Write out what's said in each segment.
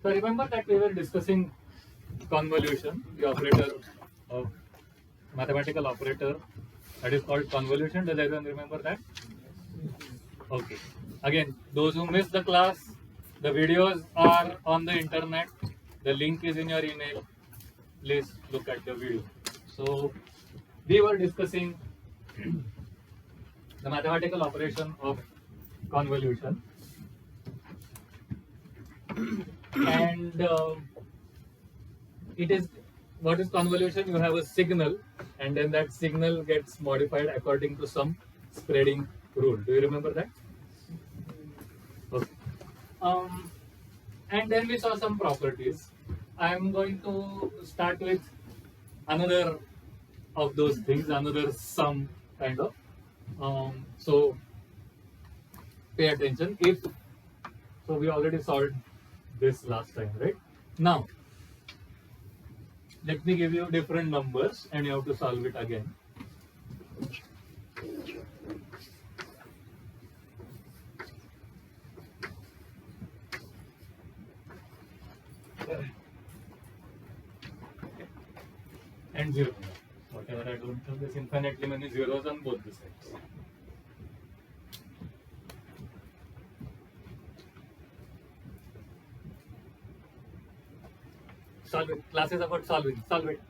So remember that we were discussing convolution, the operator of mathematical operator that is called convolution. Does everyone remember that? Okay. Again, those who missed the class, the videos are on the internet. The link is in your email. Please look at the video. So we were discussing the mathematical operation of convolution, and it is, what is convolution? You have a signal, and then that signal gets modified according to some spreading rule. Do you remember that? Okay. And then we saw some properties. I am going to start with another of those things, another sum kind of. So pay attention. So we already solved this last time, right? Now let me give you different numbers and you have to solve it again. And 0. Whatever I don't have, there's infinitely many zeros on both the sides. Solve it. Class is about solving. Solve it.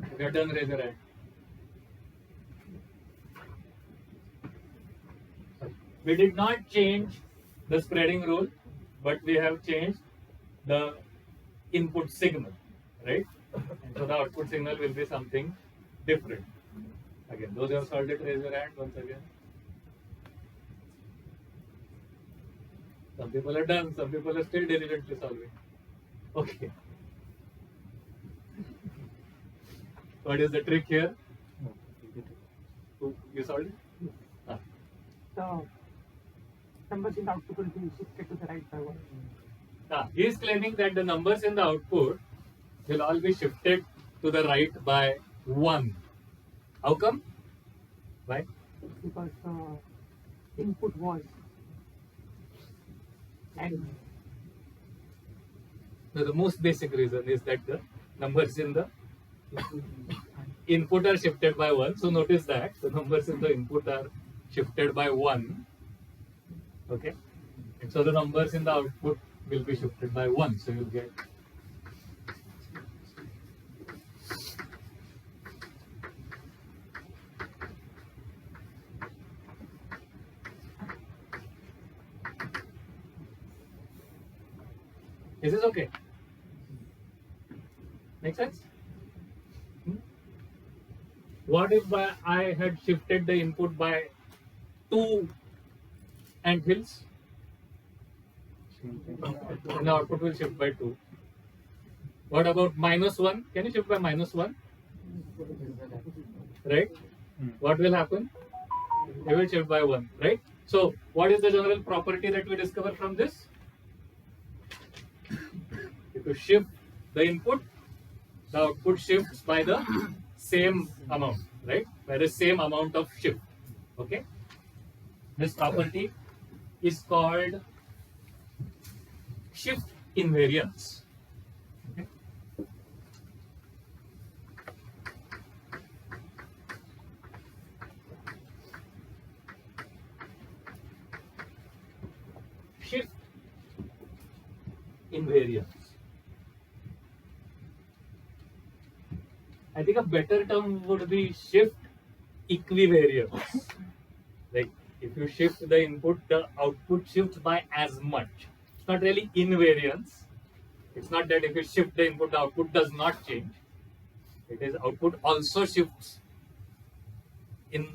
If you're done, raise your hand. We did not change the spreading rule, but we have changed the input signal, right? And so the output signal will be something different. Again, those who have solved it, raise your hand once again. Some people are done, some people are still diligently solving. Okay. What is the trick here? You solved it? Ah. The numbers in the output will be shifted to the right by one. He is claiming that the numbers in the output will all be shifted to the right by 1. How come? Why? Because input was and No, the most basic reason is that the numbers in the input are shifted by 1. So notice that the numbers in the input are shifted by 1. Okay. And so the numbers in the output will be shifted by 1. So you'll get Is this okay? Make sense? What if I had shifted the input by 2 anthills? And the output will shift by 2. What about -1? Can you shift by -1? Right? What will happen? It will shift by 1, right? So, what is the general property that we discover from this? If you shift the input, the output shifts by the same amount, right? By the same amount of shift. Okay? This property is called shift invariance. Okay? Shift invariance. I think a better term would be shift equivariance. Like if you shift the input, the output shifts by as much. It's not really invariance. It's not that if you shift the input, the output does not change. It is output also shifts in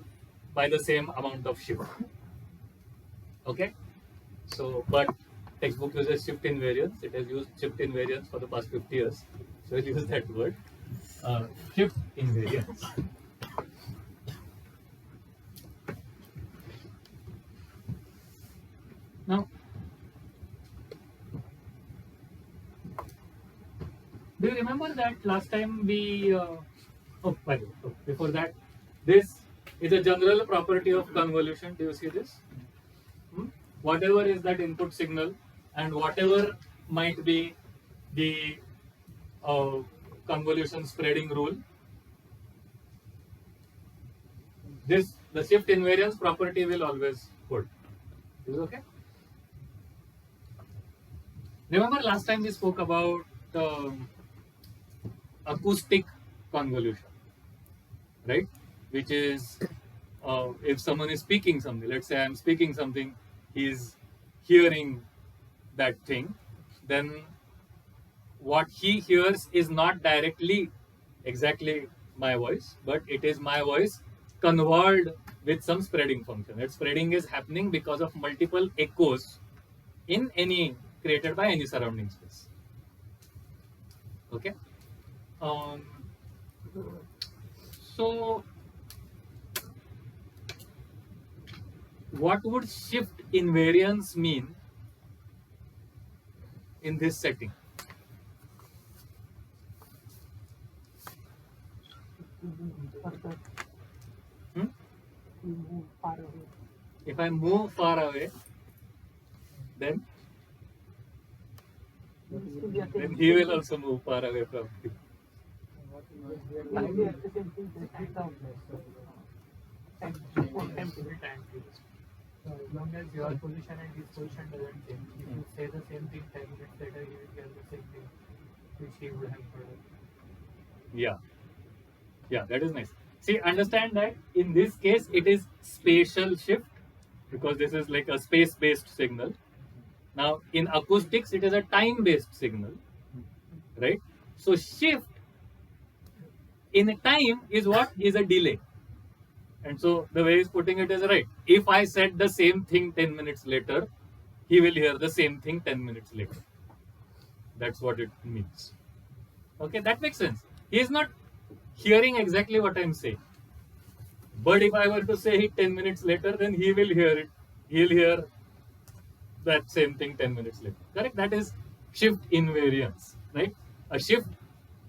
by the same amount of shift. Okay? So, but textbook uses shift invariance. It has used shift invariance for the past 50 years. So it uses that word. Shift invariance. Now, Do you remember that last time we? Oh, by the way, before that, this is a general property of convolution. Do you see this? Whatever is that input signal, and whatever might be the convolution spreading rule, the shift invariance property will always hold. Is it okay? Remember last time we spoke about acoustic convolution, right? Which is if someone is speaking something, let's say I'm speaking something, he's hearing that thing, then what he hears is not directly exactly my voice, but it is my voice convolved with some spreading function. That spreading is happening because of multiple echoes in any created by any surrounding space. Okay. So what would shift invariance mean in this setting? Further, Hmm? you move far away. If I move far away, then Needs to be at the then he will also move far away from you. Maybe at the same thing, the kind of time, time to Time series. So as long as your position and his position doesn't change, if you say the same thing 10 minutes later, he will hear the same thing which he would have heard. Yeah, that is nice. See, understand that in this case it is spatial shift because this is like a space-based signal. Now in acoustics it is a time-based signal, right? So shift in time is what is a delay. And so the way he's putting it is right. If I said the same thing 10 minutes later, he will hear the same thing 10 minutes later. That's what it means. Okay, that makes sense. He is not hearing exactly what I'm saying. But if I were to say it 10 minutes later, then he will hear it. He'll hear that same thing 10 minutes later. Correct? That is shift invariance, right? A shift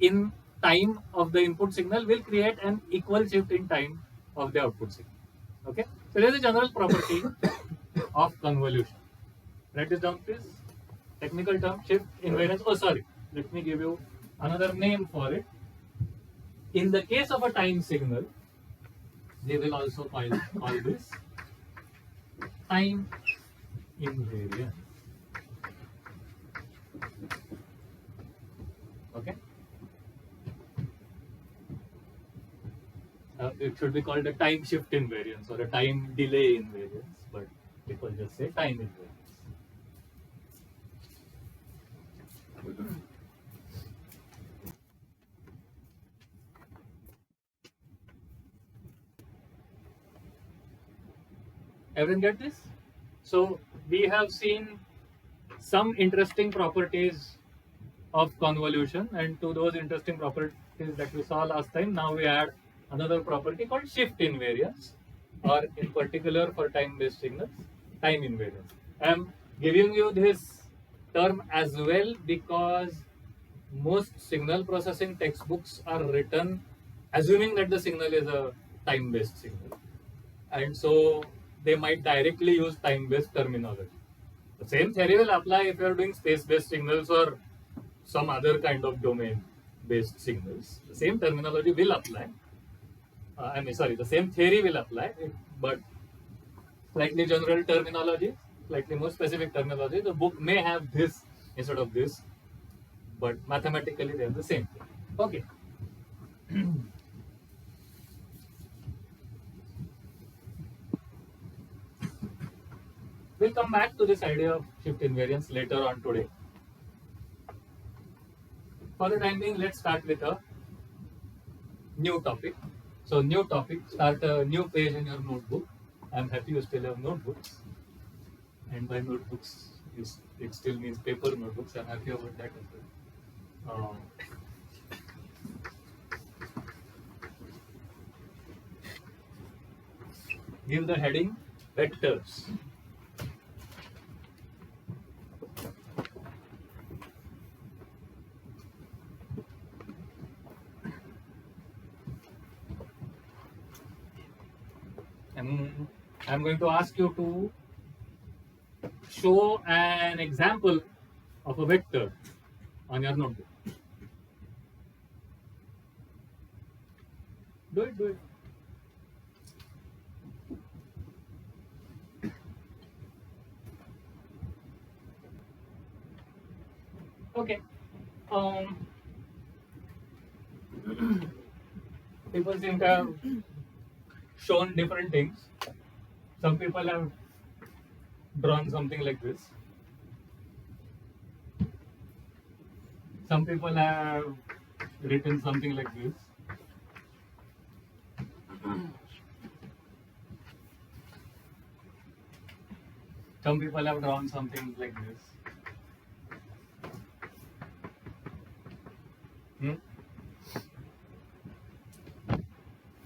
in time of the input signal will create an equal shift in time of the output signal. Okay? So there is a general property of convolution. Write this down, please. Technical term, shift invariance. Oh, sorry. Let me give you another name for it. In the case of a time signal, they will also call this time invariance. Okay? It should be called a time shift invariance or a time delay invariance, but people just say time invariance. Everyone get this? So we have seen some interesting properties of convolution, and to those interesting properties that we saw last time, now we add another property called shift invariance, or in particular for time-based signals, time invariance. I am giving you this term as well because most signal processing textbooks are written assuming that the signal is a time-based signal, and so they might directly use time-based terminology. The same theory will apply if you are doing space-based signals or some other kind of domain-based signals. The same terminology will apply. The same theory will apply, but slightly general terminology, slightly more specific terminology. The book may have this instead of this, but mathematically they are the same thing. Okay. We'll come back to this idea of shift invariance later on today. For the time being, let's start with a new topic. So new topic, start a new page in your notebook. I'm happy you still have notebooks. And by notebooks, it still means paper notebooks. I'm happy about that as well. Give the heading vectors. I'm going to ask you to show an example of a vector on your notebook. Do it, do it. Okay. People seem to have shown different things. Some people have drawn something like this. Some people have written something like this. Some people have drawn something like this.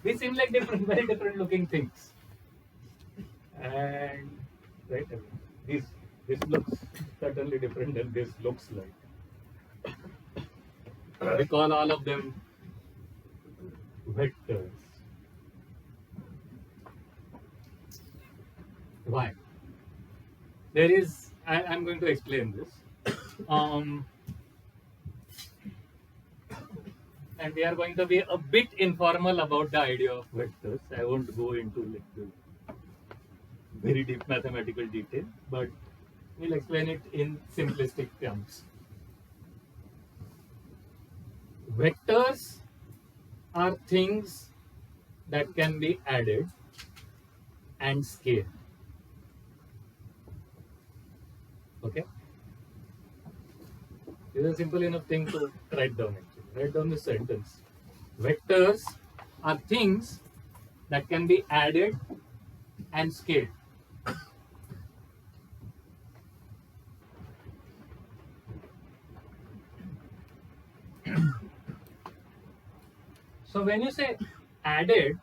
These seem like different, very different looking things. And right, this looks certainly different than this looks like. We call all of them vectors. Why? There is, I'm going to explain this. And we are going to be a bit informal about the idea of vectors. I won't go into like the very deep mathematical detail, but we'll explain it in simplistic terms. Vectors are things that can be added and scaled. Okay? This is a simple enough thing to write down actually. Write down this sentence. Vectors are things that can be added and scaled. So when you say added,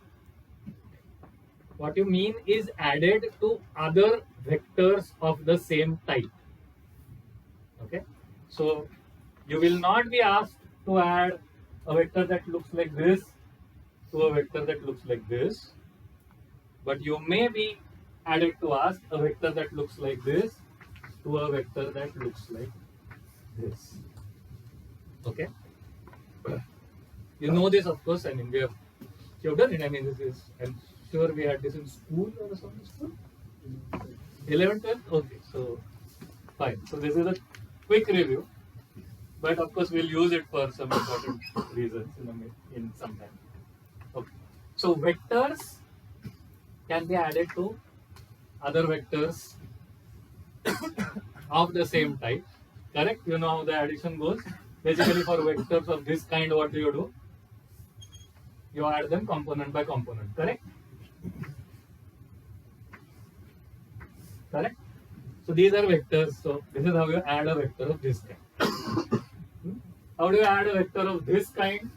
what you mean is added to other vectors of the same type. Okay? So you will not be asked to add a vector that looks like this to a vector that looks like this, but you may be added to ask a vector that looks like this to a vector that looks like this. Okay? You know this, of course. I mean, you have done it. I mean, this is, I'm sure we had this in school or something. School? 11th, 12th? Okay, so fine. So this is a quick review, but of course we'll use it for some important reasons in some time. Okay. So vectors can be added to other vectors of the same type. Correct? You know how the addition goes. Basically, for vectors of this kind, what do you do? You add them component by component. Correct? Correct? So these are vectors. So this is how you add a vector of this kind. How do you add a vector of this kind?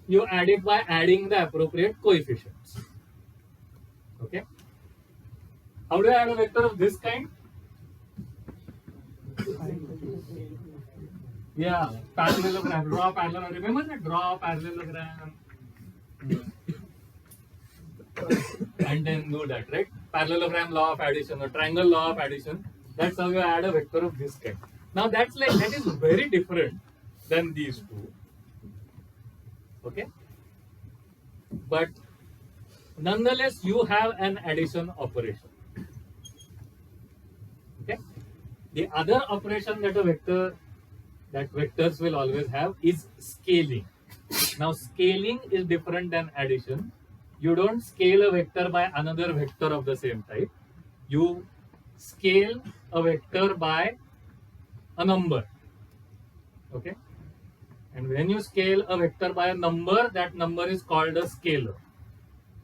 You add it by adding the appropriate coefficients. Okay? How do you add a vector of this kind? Yeah, parallelogram. Draw parallelogram. Remember that? Draw parallelogram. And then do that, right? Parallelogram law of addition or triangle law of addition. That's how you add a vector of this kind. Now that is very different than these two. Okay? But nonetheless, you have an addition operation. Okay? The other operation that vectors will always have is scaling. Now scaling is different than addition. You don't scale a vector by another vector of the same type. You scale a vector by a number. Okay? And when you scale a vector by a number, that number is called a scalar.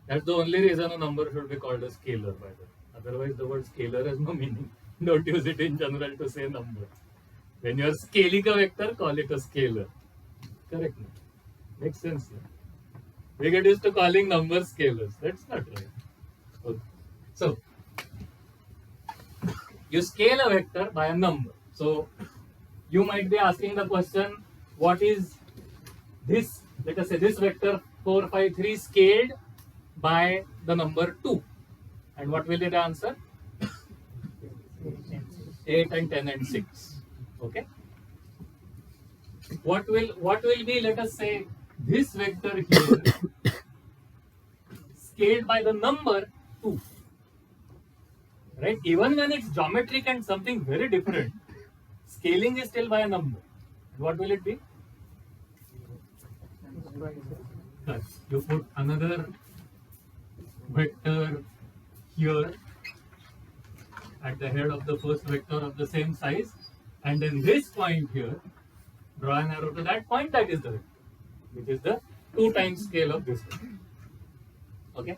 That's the only reason a number should be called a scalar, by the way. Otherwise, the word scalar has no meaning. Don't use it in general to say number. When you are scaling a vector, call it a scalar. Correct? Makes sense. Yeah? We get used to calling numbers scalars. That's not right. Okay. So, you scale a vector by a number. So, you might be asking the question, what is this, let us say this vector 4, 5, 3 scaled by the number 2. And what will be the answer? 8 and 10 and 6. Okay. What will be, let us say, this vector here scaled by the number 2. Right? Even when it's geometric and something very different, scaling is still by a number. What will it be? Plus, you put another vector here at the head of the first vector of the same size, and then this point here, draw an arrow to that point, that is the vector, which is the 2 times scale of this vector. Okay.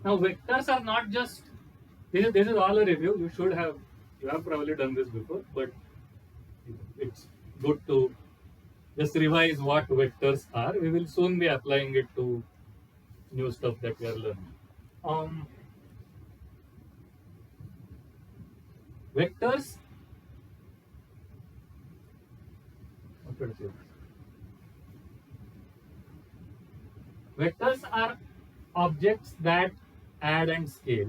Now vectors are not just, this is all a review. You have probably done this before, but it's good to just revise what vectors are. We will soon be applying it to new stuff that we are learning. Vectors, vectors are objects that add and scale.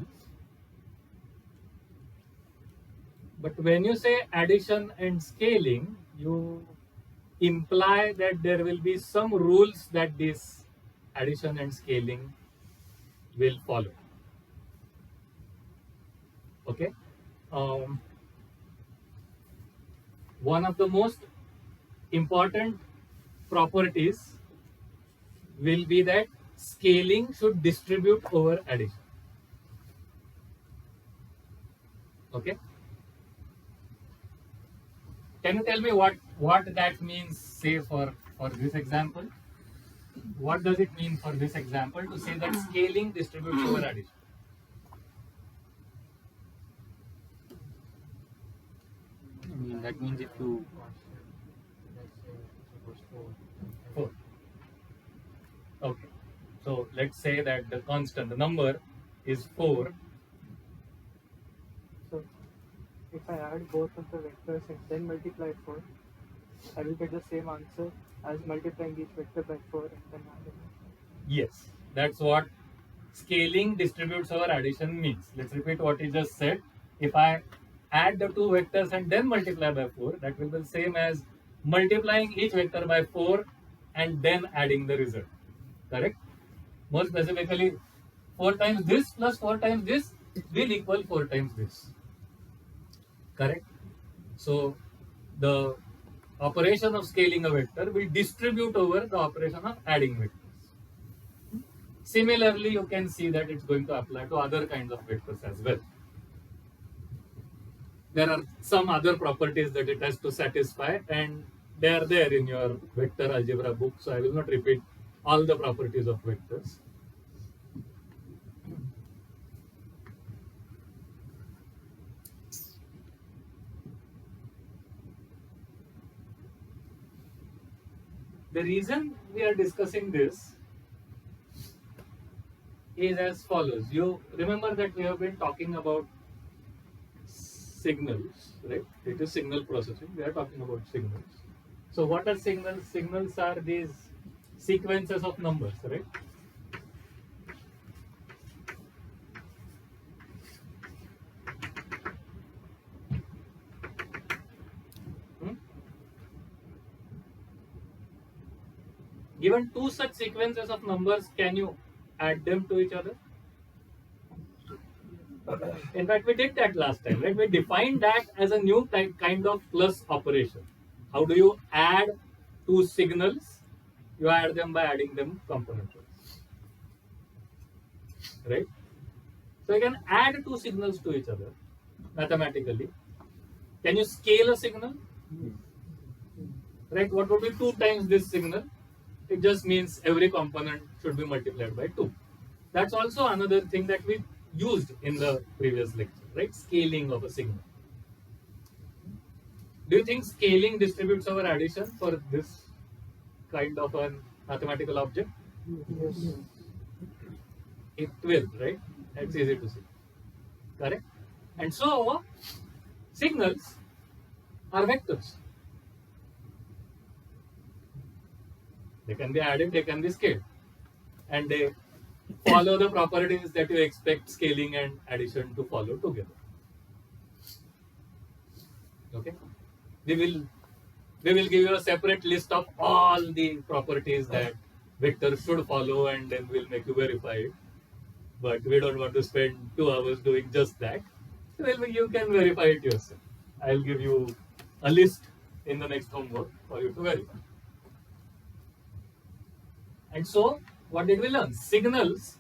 But when you say addition and scaling, you imply that there will be some rules that this addition and scaling will follow. Okay. One of the most important properties will be that scaling should distribute over addition. Okay. Can you tell me what that means, say for this example? What does it mean for this example to say that scaling distributes over addition? That means if you 4. Okay. So let's say that the constant, the number is 4. So if I add both of the vectors and then multiply 4, I will get the same answer as multiplying each vector by 4 and then adding. Yes, that's what scaling distributes over addition means. Let's repeat what he just said. If I add the 2 vectors and then multiply by 4, that will be the same as multiplying each vector by 4 and then adding the result. Correct? More specifically, 4 times this plus 4 times this will equal 4 times this. Correct? So the operation of scaling a vector will distribute over the operation of adding vectors. Similarly, you can see that it's going to apply to other kinds of vectors as well. There are some other properties that it has to satisfy, and they are there in your vector algebra book, so I will not repeat all the properties of vectors. The reason we are discussing this is as follows. You remember that we have been talking about signals, right? It is signal processing. We are talking about signals. So what are signals? Signals are these sequences of numbers, right? Given 2 such sequences of numbers, can you add them to each other? In fact, we did that last time, right? We defined that as a new kind of plus operation. How do you add 2 signals? You add them by adding them component-wise. Right? So you can add 2 signals to each other mathematically. Can you scale a signal? Right? What would be 2 times this signal? It just means every component should be multiplied by 2. That's also another thing that we used in the previous lecture, right? Scaling of a signal. Do you think scaling distributes over addition for this kind of an mathematical object? Yes. It will, right? That's easy to see. Correct? And so, signals are vectors. They can be added, they can be scaled. And they follow the properties that you expect scaling and addition to follow together. Okay? We will give you a separate list of all the properties that vectors should follow, and then we'll make you verify it. But we don't want to spend 2 hours doing just that. Well, you can verify it yourself. I'll give you a list in the next homework for you to verify. And so, what did we learn? Signals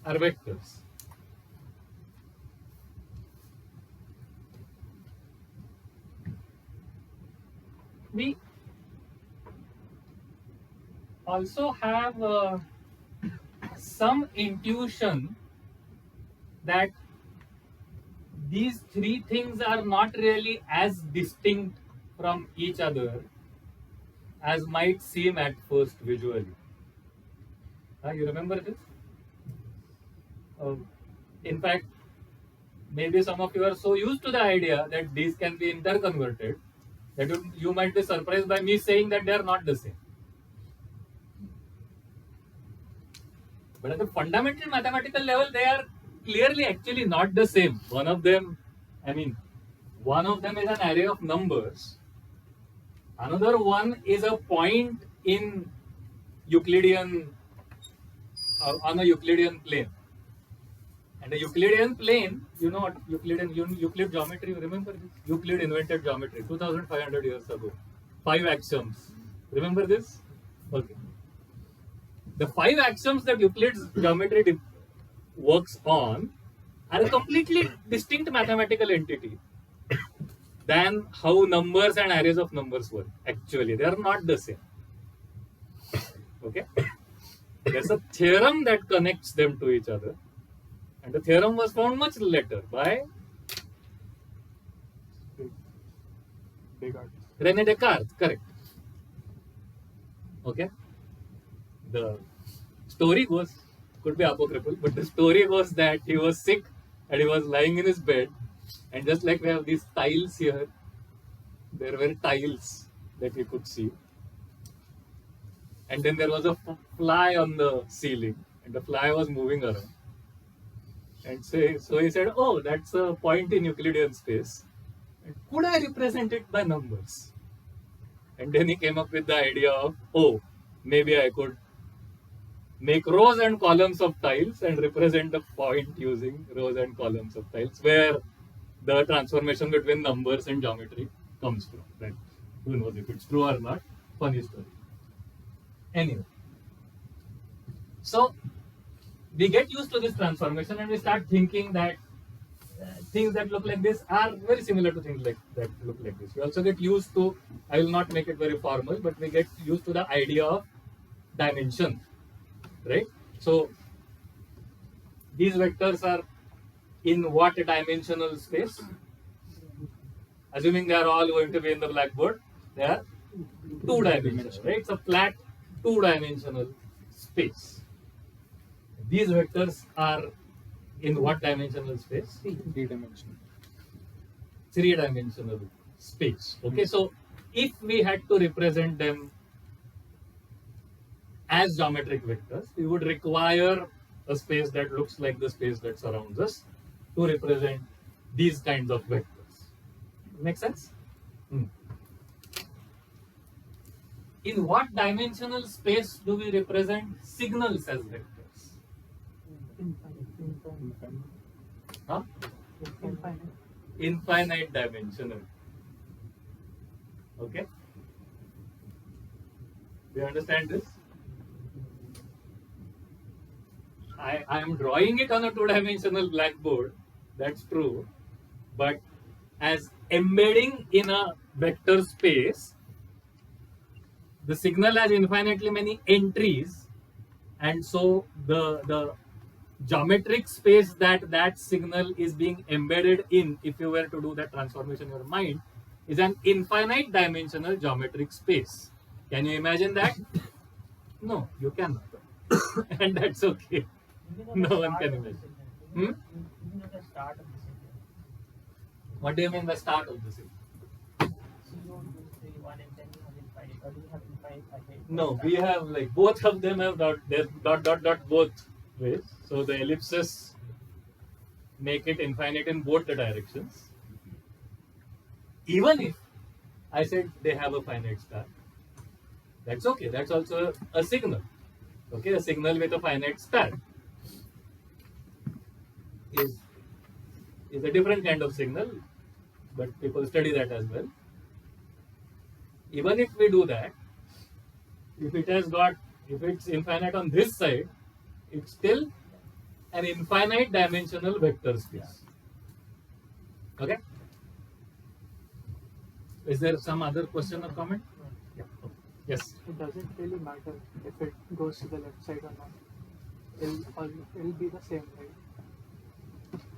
are vectors. We also have some intuition that these three things are not really as distinct from each other as might seem at first visually. You remember this? In fact, maybe some of you are so used to the idea that these can be interconverted that you might be surprised by me saying that they are not the same. But at the fundamental mathematical level, they are clearly actually not the same. One of them is an array of numbers. Another one is a point in Euclidean, on a Euclidean plane. And a Euclidean plane, you know what Euclid geometry, remember this? Euclid invented geometry 2500 years ago. 5 axioms. Remember this? Okay. The 5 axioms that Euclid's geometry works on are a completely distinct mathematical entity than how numbers and arrays of numbers work. Actually, they are not the same. Okay? There's a theorem that connects them to each other. And the theorem was found much later by René Descartes, correct. Okay? The story goes, could be apocryphal, but the story goes that he was sick and he was lying in his bed, and just like we have these tiles here, there were tiles that he could see. And then there was a fly on the ceiling, and the fly was moving around. And so he said, oh, that's a point in Euclidean space. And could I represent it by numbers? And then he came up with the idea of, oh, maybe I could make rows and columns of tiles and represent the point using rows and columns of tiles, where the transformation between numbers and geometry comes from. Right? Who knows if it's true or not? Funny story. Anyway, so we get used to this transformation and we start thinking that things that look like this are very similar to things that look like this. We also get used to, I will not make it very formal, but we get used to the idea of dimension, right? So these vectors are in what dimensional space? Assuming they are all going to be in the blackboard, they are 2-dimensional, right? It's a flat 2-dimensional space. These vectors are in what dimensional space? 3-dimensional. 3-dimensional space. Okay, so if we had to represent them as geometric vectors, we would require a space that looks like the space that surrounds us to represent these kinds of vectors. Make sense? In what dimensional space do we represent signals as vectors? Huh? Infinite dimensional. Okay? Do you understand this? I am drawing it on a 2-dimensional blackboard, that's true, but as embedding in a vector space, the signal has infinitely many entries, and so the geometric space that signal is being embedded in, if you were to do that transformation in your mind, is an infinite dimensional geometric space. Can you imagine that? No, you cannot. And that's okay. No one can imagine. Hmm? the start of the sentence. What do you mean by start of the sequence? So you don't use the 1 and then you have infinite, or do you have infinite ahead? No, we have like both of them have there's dot both ways. So the ellipses make it infinite in both the directions. Even if I said they have a finite start, that's okay. That's also a signal. Okay, a signal with a finite start is a different kind of signal, but people study that as well. Even if we do that, if it's infinite on this side, it's still an infinite dimensional vector space. Okay? Is there some other question or comment? Yeah. Okay. Yes. It doesn't really matter if it goes to the left side or not. It'll be the same, right?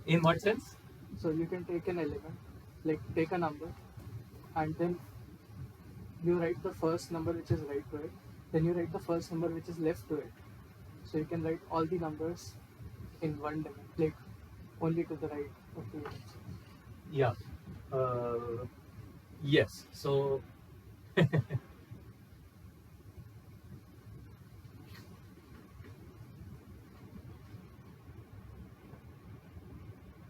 In what sense? So you can take an element, like take a number, and then you write the first number which is right to it, then you write the first number which is left to it. So you can write all the numbers in one dimension, like only to the right of the units. Yeah. Yes. So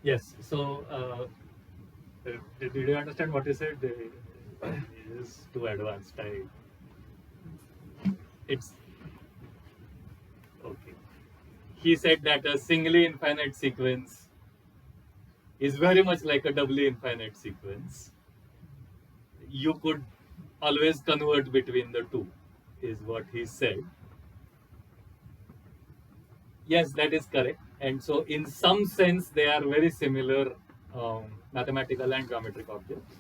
yes. So did you understand what he said? It is too advanced. It's okay. He said that a singly infinite sequence is very much like a doubly infinite sequence. You could always convert between the two, is what he said. Yes, that is correct. And so, in some sense, they are very similar mathematical and geometric objects.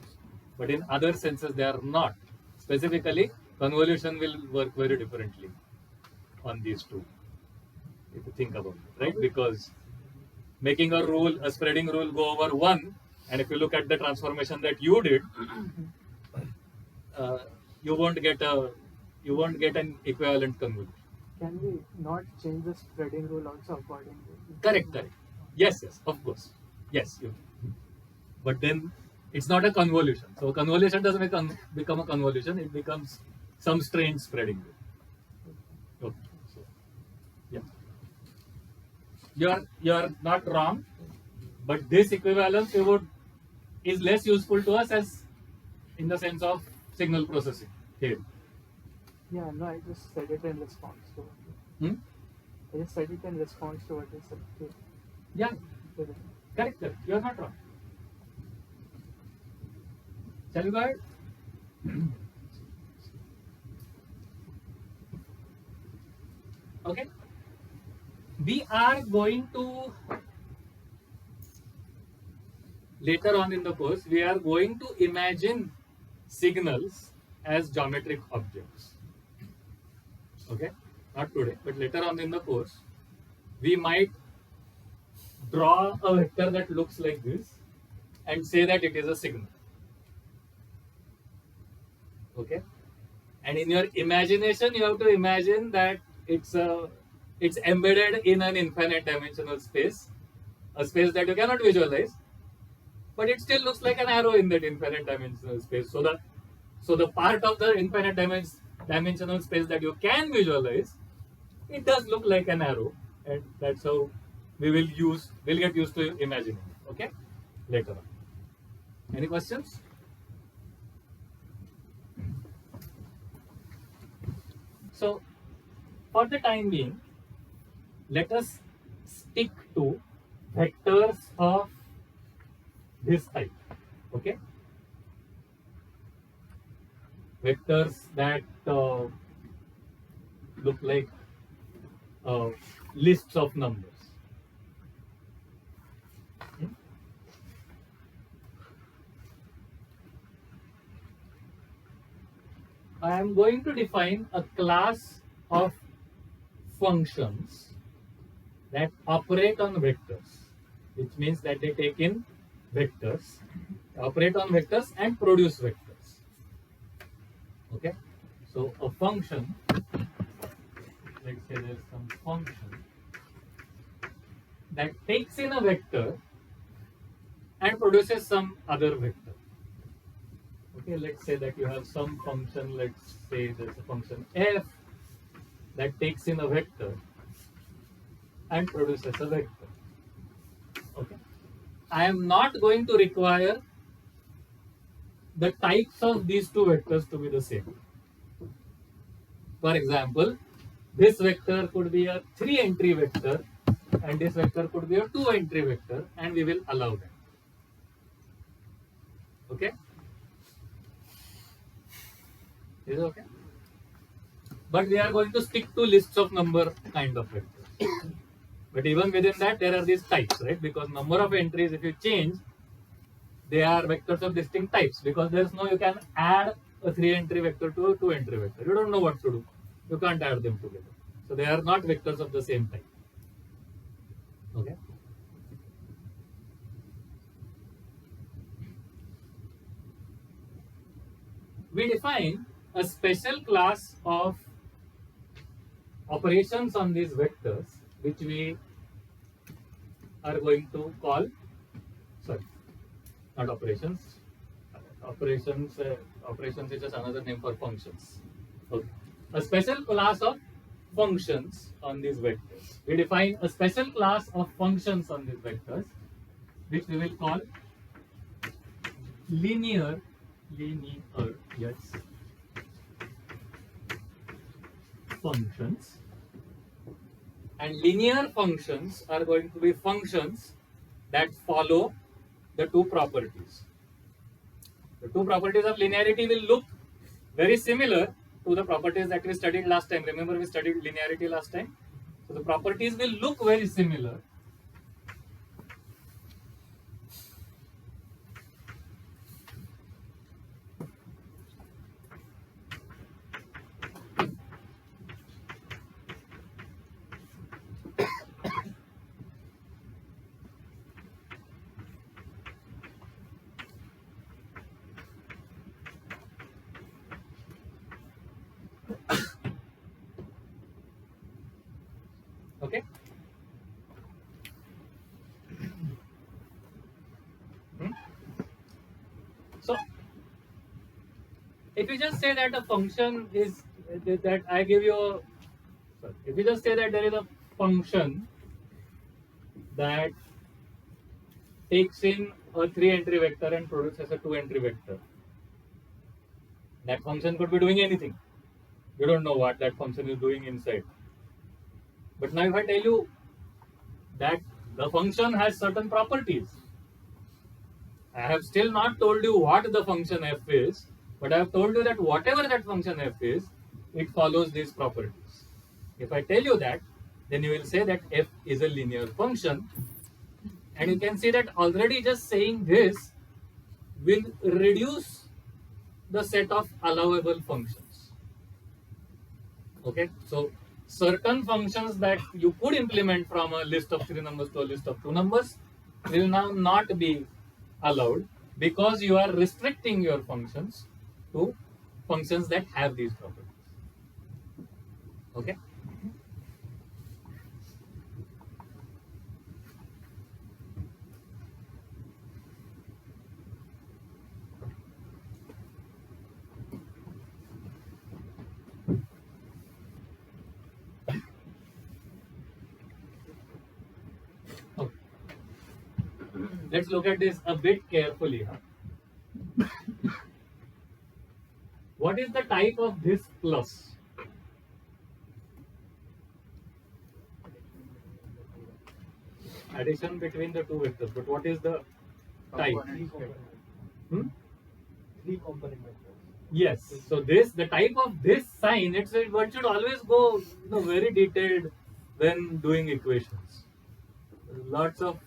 But in other senses, they are not. Specifically, convolution will work very differently on these two, if you think about it, right? Because making a rule, a spreading rule, go over one, and if you look at the transformation that you did, you won't get an equivalent convolution. Can we not change the spreading rule also accordingly? Correct. Yes, of course. Yes. But then it's not a convolution. So a convolution doesn't become a convolution, it becomes some strange spreading rule. Okay. So, yeah. You're not wrong, but this equivalence is less useful to us as in the sense of signal processing here. Yeah, no, I just said it in response to what Hmm? I just said it in response to what you said. Okay. Yeah, correct. You're not wrong. Shall we go ahead? Okay. We are going to, later on in the course, we are going to imagine signals as geometric objects. Okay? Not today, but later on in the course, we might draw a vector that looks like this and say that it is a signal. Okay? And in your imagination, you have to imagine that it's embedded in an infinite dimensional space, a space that you cannot visualize, but it still looks like an arrow in that infinite dimensional space. So the part of the infinite dimensional space that you can visualize, it does look like an arrow, and that's how we'll get used to imagining it. Okay, later on. Any questions? So, for the time being, let us stick to vectors of this type. Okay, vectors that look like lists of numbers. I am going to define a class of functions that operate on vectors, which means that they take in vectors, operate on vectors and produce vectors. Okay, So a function, let's say there's some function that takes in a vector and produces some other vector. Okay, let's say that you have some function, let's say there's a function f that takes in a vector and produces a vector. Okay, I am not going to require the types of these two vectors to be the same. For example, this vector could be a 3-entry vector and this vector could be a 2-entry vector, and we will allow that. Okay? Is it okay? But we are going to stick to lists of number kind of vectors. But even within that, there are these types, right? Because number of entries, if you change, they are vectors of distinct types. Because there's no, you can add a 3-entry vector to a 2-entry vector. You don't know what to do. You can't add them together. So they are not vectors of the same type. Okay? We define a special class of operations on these vectors, which we are going to call, sorry, not operations. Operations is just another name for functions. Okay. A special class of functions on these vectors. We define a special class of functions on these vectors, which we will call linear, yes, functions. And linear functions are going to be functions that follow the two properties. The two properties of linearity will look very similar to the properties that we studied last time. Remember, we studied linearity last time? So the properties will look very similar. Okay? So, if you just say that a function is, that I give you a, sorry, if you just say that there is a function that takes in a 3-entry vector and produces a 2-entry vector, that function could be doing anything. You don't know what that function is doing inside. But now if I tell you that the function has certain properties, I have still not told you what the function f is, but I have told you that whatever that function f is, it follows these properties. If I tell you that, then you will say that f is a linear function, and you can see that already just saying this will reduce the set of allowable functions. Okay, so certain functions that you could implement from a list of 3 numbers to a list of 2 numbers will now not be allowed, because you are restricting your functions to functions that have these properties. Okay? Okay. Let's look at this a bit carefully. What is the type of this plus? Addition between the two vectors, but what is the type? Hmm? 3 component vectors. Yes. So this, the type of this sign, one should always go very detailed when doing equations. Lots of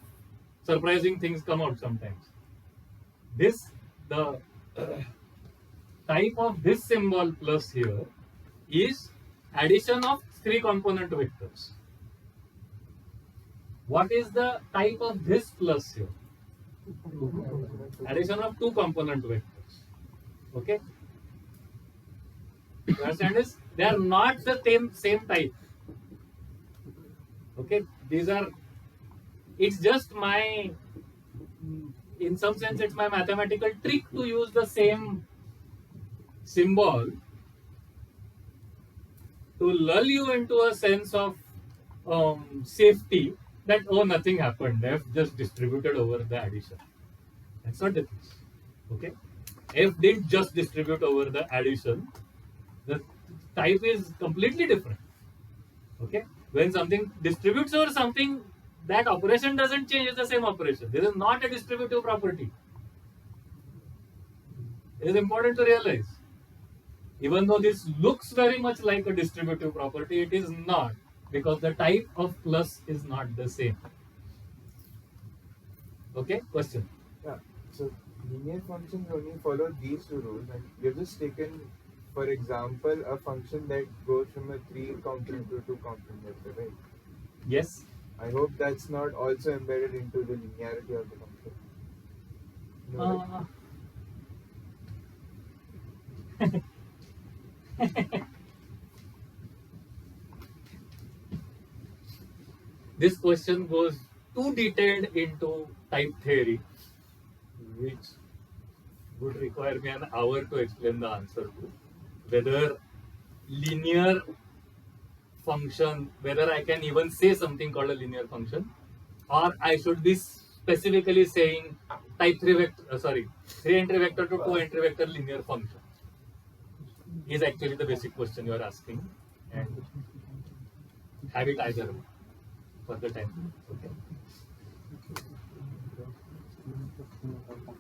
surprising things come out sometimes. This, the type of this symbol plus here is addition of 3 component vectors. What is the type of this plus here? Addition of 2 component vectors. Okay. You understand this? They are not the same type. Okay, these are. It's just my, in some sense, it's my mathematical trick to use the same symbol to lull you into a sense of safety that, oh, nothing happened. F just distributed over the addition. That's not the case. Okay, F didn't just distribute over the addition. The type is completely different. Okay, when something distributes over something, that operation doesn't change. It's the same operation. This is not a distributive property. It is important to realize. Even though this looks very much like a distributive property, it is not, because the type of plus is not the same. Okay, question? Yeah, so linear functions only follow these two rules, and we've just taken, for example, a function that goes from a 3-component to 2-component vector, right? Yes. I hope that's not also embedded into the linearity of the function. No, right? This question goes too detailed into type theory, which would require me an hour to explain the answer to. Whether linear function, whether I can even say something called a linear function, or I should be specifically saying type 3 vector, 3 entry vector to 2 entry vector linear function, is actually the basic question you are asking, and have it either way for the time. Okay.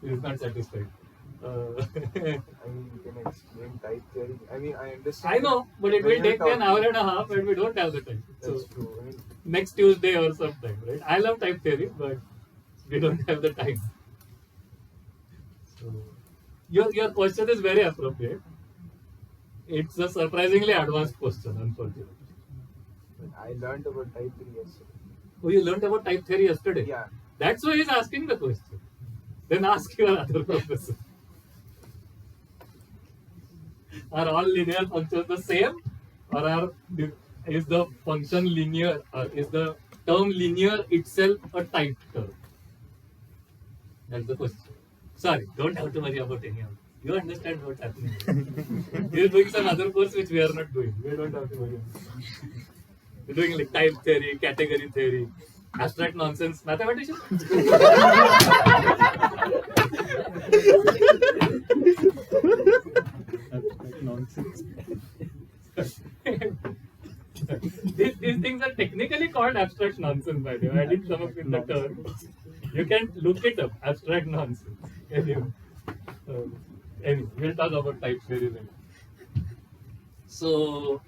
You can't satisfy. I mean, you can explain type theory. I mean, I understand. I know, but it will take me an hour and a half, and we don't have the time. That's So true. I mean, next Tuesday or sometime, right? I love type theory, but we don't have the time. So your question is very appropriate. It's a surprisingly advanced question, unfortunately. I learned about type 3 yesterday. Oh, you learned about type theory yesterday? Yeah. That's why he's asking the question. Then ask your other professor. Are all linear functions the same, or is the function linear, or is the term linear itself a type term? That's the question. Sorry, don't have to worry about any of it. You understand what's happening. You're doing some other course which we are not doing. We don't have to worry about it. We're doing like type theory, category theory, abstract nonsense, mathematician. Nonsense. These things are technically called abstract nonsense, by the way. I didn't come up with the term. You can look it up, abstract nonsense. Anyway, we'll talk about type theory later. So,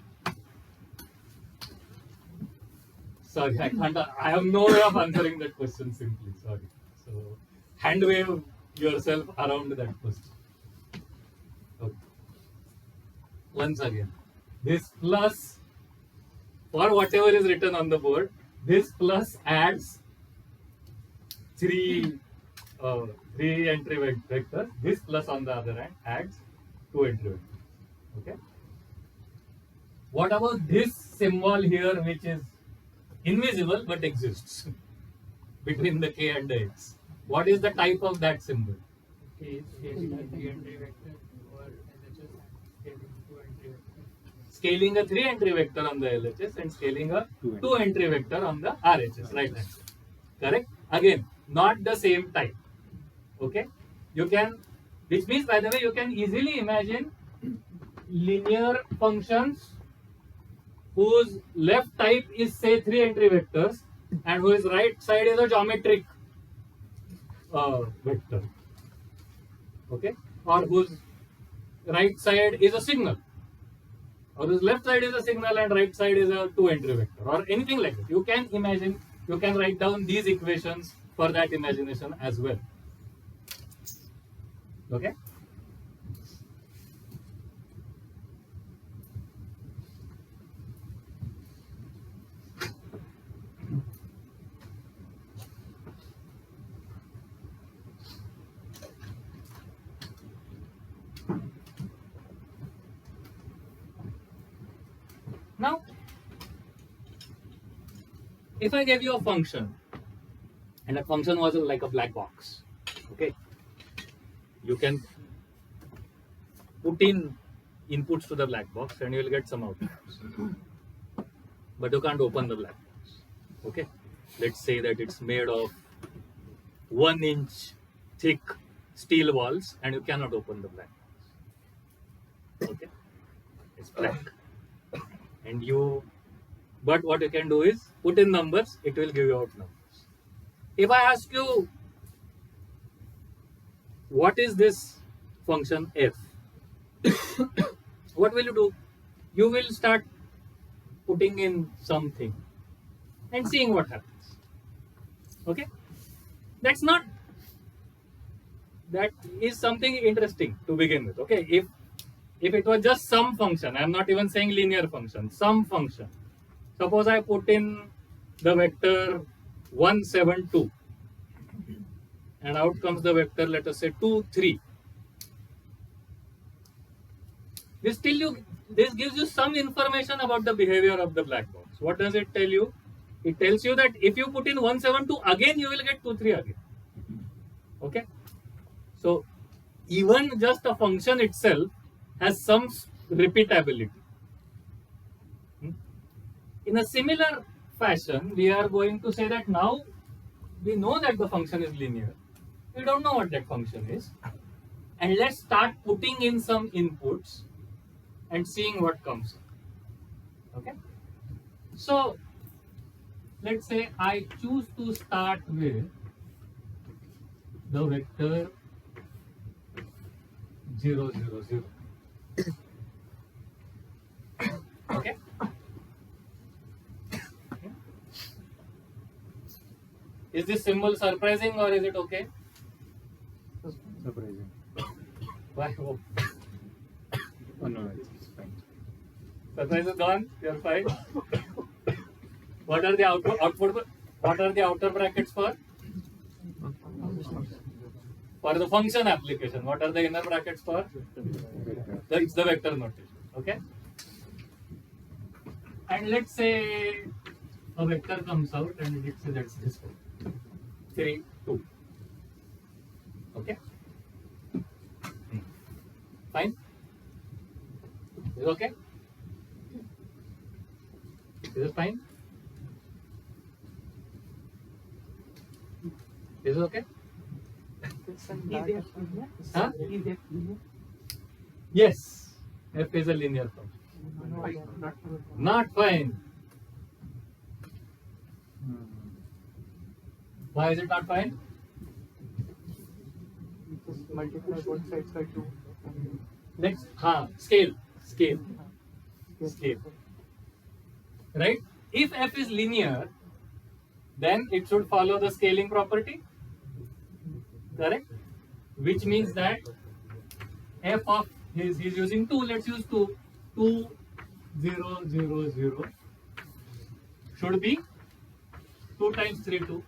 sorry, I can't. I have no way of answering that question simply. Sorry. So, hand wave yourself around that question. Okay. Once again, this plus, for whatever is written on the board, this plus adds three entry vectors. This plus on the other hand adds 2 entry vectors. Okay. What about this symbol here, which is invisible but exists between the k and the x? What is the type of that symbol? K is scaling a 3 entry vector over LHS and scaling 2 entry vector. Scaling a 3 entry vector on the LHS and scaling a 2 entry vector on the RHS, right hand side. Correct? Again, not the same type. Okay? You can, which means, by the way, you can easily imagine linear functions whose left type is, say, 3 entry vectors and whose right side is a geometric vector. Okay? Or whose right side is a signal. Or whose left side is a signal and right side is a 2 entry vector, or anything like that. You can imagine, you can write down these equations for that imagination as well. Okay? if I gave you a function, and a function was like a black box, okay, you can put in inputs to the black box and you will get some outputs, but you can't open the black box. Okay, let's say that it's made of 1 inch thick steel walls and you cannot open the black box. Okay, it's black, and but what you can do is put in numbers, it will give you out numbers. If I ask you, what is this function f? What will you do? You will start putting in something and seeing what happens. Okay? That is something interesting to begin with. Okay? If it was just some function, I am not even saying linear function, some function. Suppose I put in the vector 172 and out comes the vector, let us say 2 3. This gives you some information about the behavior of the black box. What does it tell you? It tells you that if you put in 172 again, you will get 2 3 again. Okay, so even just a function itself has some repeatability. In a similar fashion, we are going to say that now we know that the function is linear. We don't know what that function is. And let's start putting in some inputs and seeing what comes. Okay? So, let's say I choose to start with the vector 0 0 0. Okay? Is this symbol surprising or is it okay? Surprising. Why? Oh. Oh no, it's fine. Surprise is gone. You're fine. What are the output? What are the outer brackets for? For the function application. What are the inner brackets for? It's the vector notation. Okay. And let's say a vector comes out and it says that's this one. 3 2. Okay. Fine. Is it okay? Is it fine? Is it okay? Huh? Yes. F is a linear function. Not fine. Why is it not fine? Multiply both sides by 2. Let's scale. Right? If f is linear, then it should follow the scaling property. Correct? Which means that f of he's using 2, let's use 2. 2 0 0 0 should be 2 times 3 2.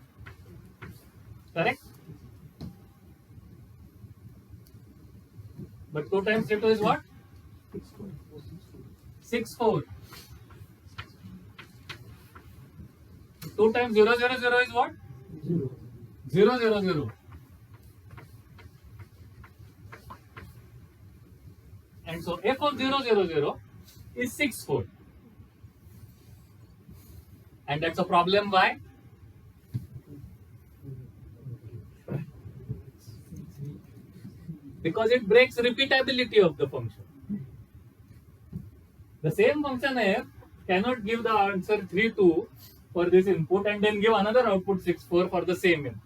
Correct? But 2 times 3 2 is what? 6 4. 2 times 0 0 0 is what? 0 0 0. And so f of 0 0 0 is 6 4. And that's a problem. Why? Because it breaks repeatability of the function. The same function f cannot give the answer 3 2 for this input and then give another output 6 4 for the same input.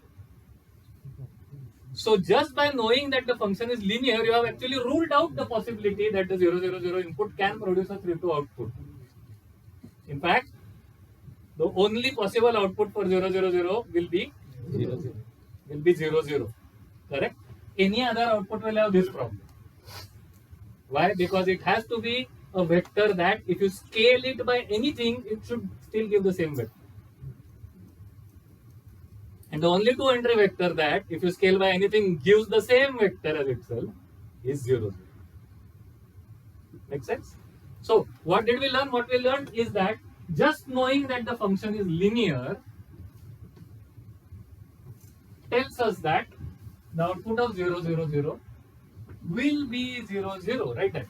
So just by knowing that the function is linear, you have actually ruled out the possibility that the 0 0 0 input can produce a 3 2 output. In fact, the only possible output for 0 0 0 will be 0 0. Will be 0 0. Correct? Any other output will have this problem. Why? Because it has to be a vector that if you scale it by anything, it should still give the same vector. And the only 2 entry vector that if you scale by anything gives the same vector as itself is 0 0. Make sense? So what did we learn? What we learned is that just knowing that the function is linear tells us that the output of 0, 0, 0 will be 0, 0, right? There.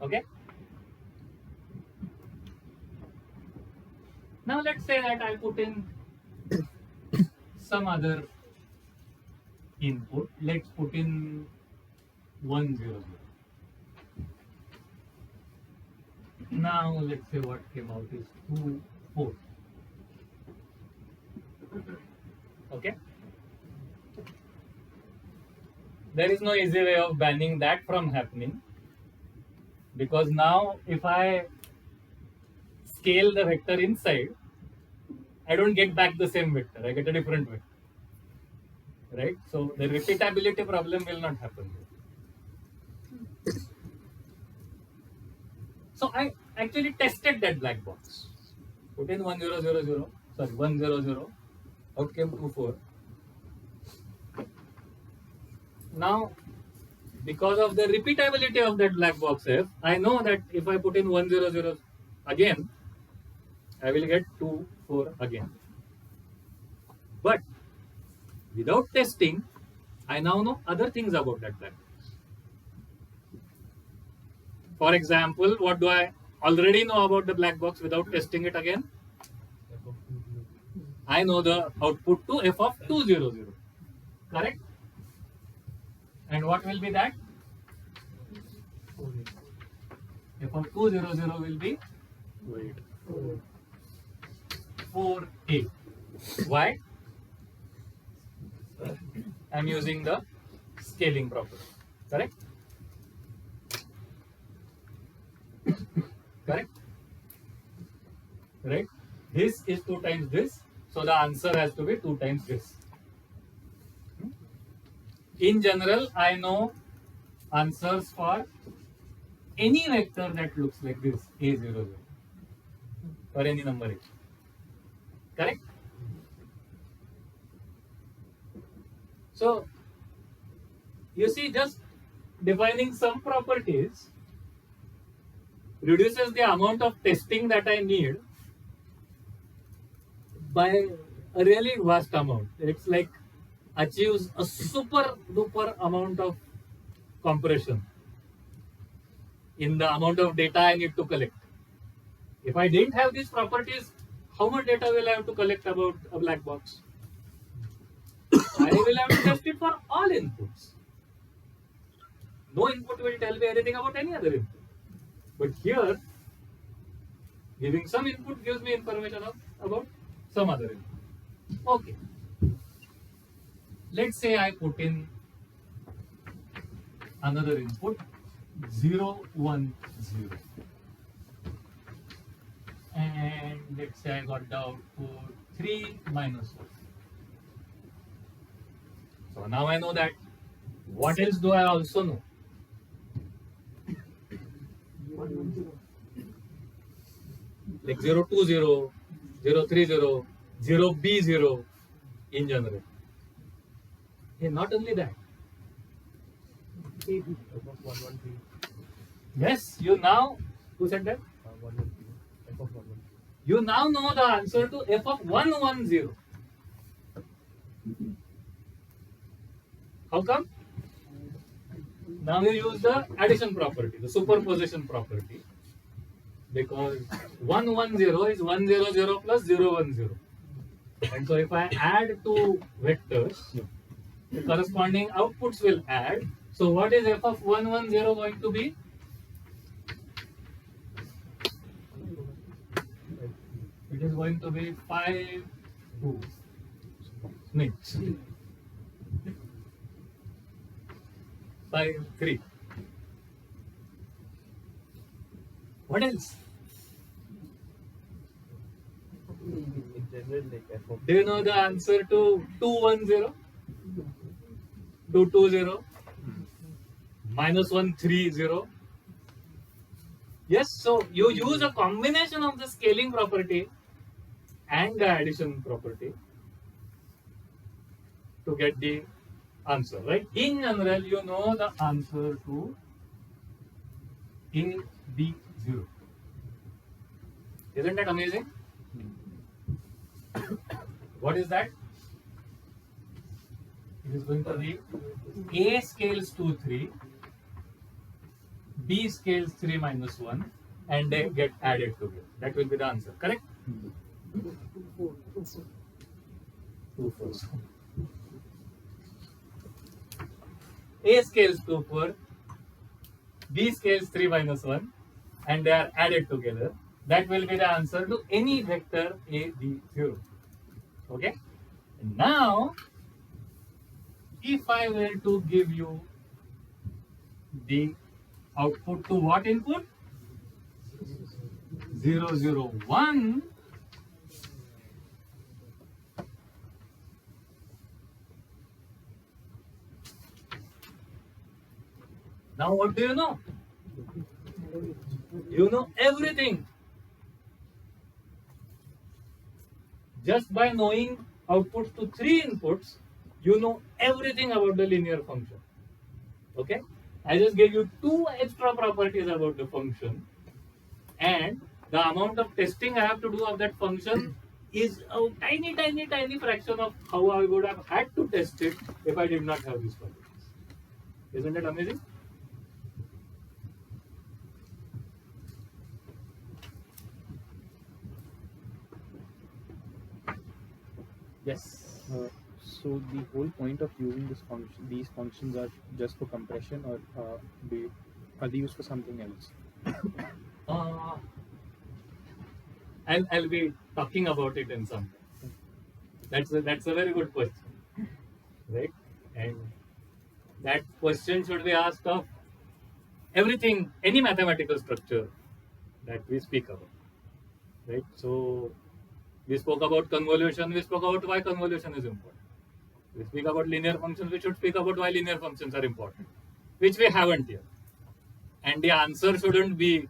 Okay. Now let's say that I put in some other input. Let's put in 1, 0, 0. Now let's say what came out is 2, 4. Okay. There is no easy way of banning that from happening, because now if I scale the vector inside, I don't get back the same vector, I get a different vector, right? So the repeatability problem will not happen. So I actually tested that black box. Put in 1, 0, 0, 0, sorry, 1, 0, 0, out came 2, 4. Now, because of the repeatability of that black box F, I know that if I put in 1, 0, 0 again, I will get 2, 4 again. But without testing, I now know other things about that black box. For example, what do I already know about the black box without testing it again? I know the output to f of 2, 0, 0. Correct? And what will be that? F of 2, 0, 0 will be 4a. Why? I am using the scaling property. Correct? Correct? Right? This is 2 times this. So the answer has to be 2 times this. In general, I know answers for any vector that looks like this, a0, 0, or any number h. Correct? So, you see, just defining some properties reduces the amount of testing that I need by a really vast amount. It's like achieves a super duper amount of compression in the amount of data I need to collect. If I didn't have these properties, how much data will I have to collect about a black box? I will have to test it for all inputs. No input will tell me anything about any other input. But here, giving some input gives me information about some other input. Okay. Let's say I put in another input 0, 1, 0. And let's say I got the output 3, minus 1. So now I know that. What else do I also know? 1, 1, 0. Like 0, 2, 0, 0, 3, 0, 0, B, 0 in general. Hey, not only that. Yes, you now, who said that? You now know the answer to f of 1, 1, 0. How come? Now we use the addition property, the superposition property, because 1, 1, 0 is 1, 0, 0 plus 0, 1, 0. And so if I add two vectors, the corresponding outputs will add. So what is f of 1, 1, 0 going to be? It is going to be 5, 2. Next. 5, 3. What else? Do you know the answer to 210? 220? Minus 130? Yes, so you use a combination of the scaling property and the addition property to get the answer, right? In general, you know the answer to A, B, 0. Isn't that amazing? What is that? It is going to be A scales to 3, B scales 3 minus 1, and they get added together. That will be the answer, correct? 2 4. A scales 2 4, B scales 3 minus 1, and they are added together. That will be the answer to any vector A, B, 0. Okay? Now, if I were to give you the output to what input? 0, 0, 1. Now what do you know? You know everything. Just by knowing outputs to 3 inputs, you know everything about the linear function. Okay? I just gave you 2 extra properties about the function, and the amount of testing I have to do of that function is a tiny, tiny, tiny fraction of how I would have had to test it if I did not have these properties. Isn't it amazing? Yes. So the whole point of using these functions are just for compression, or are they used for something else? I'll be talking about it in some time. That's a very good question, right? And that question should be asked of everything, any mathematical structure that we speak about, right? So we spoke about convolution. We spoke about why convolution is important. We speak about linear functions. We should speak about why linear functions are important, which we haven't here. And the answer shouldn't be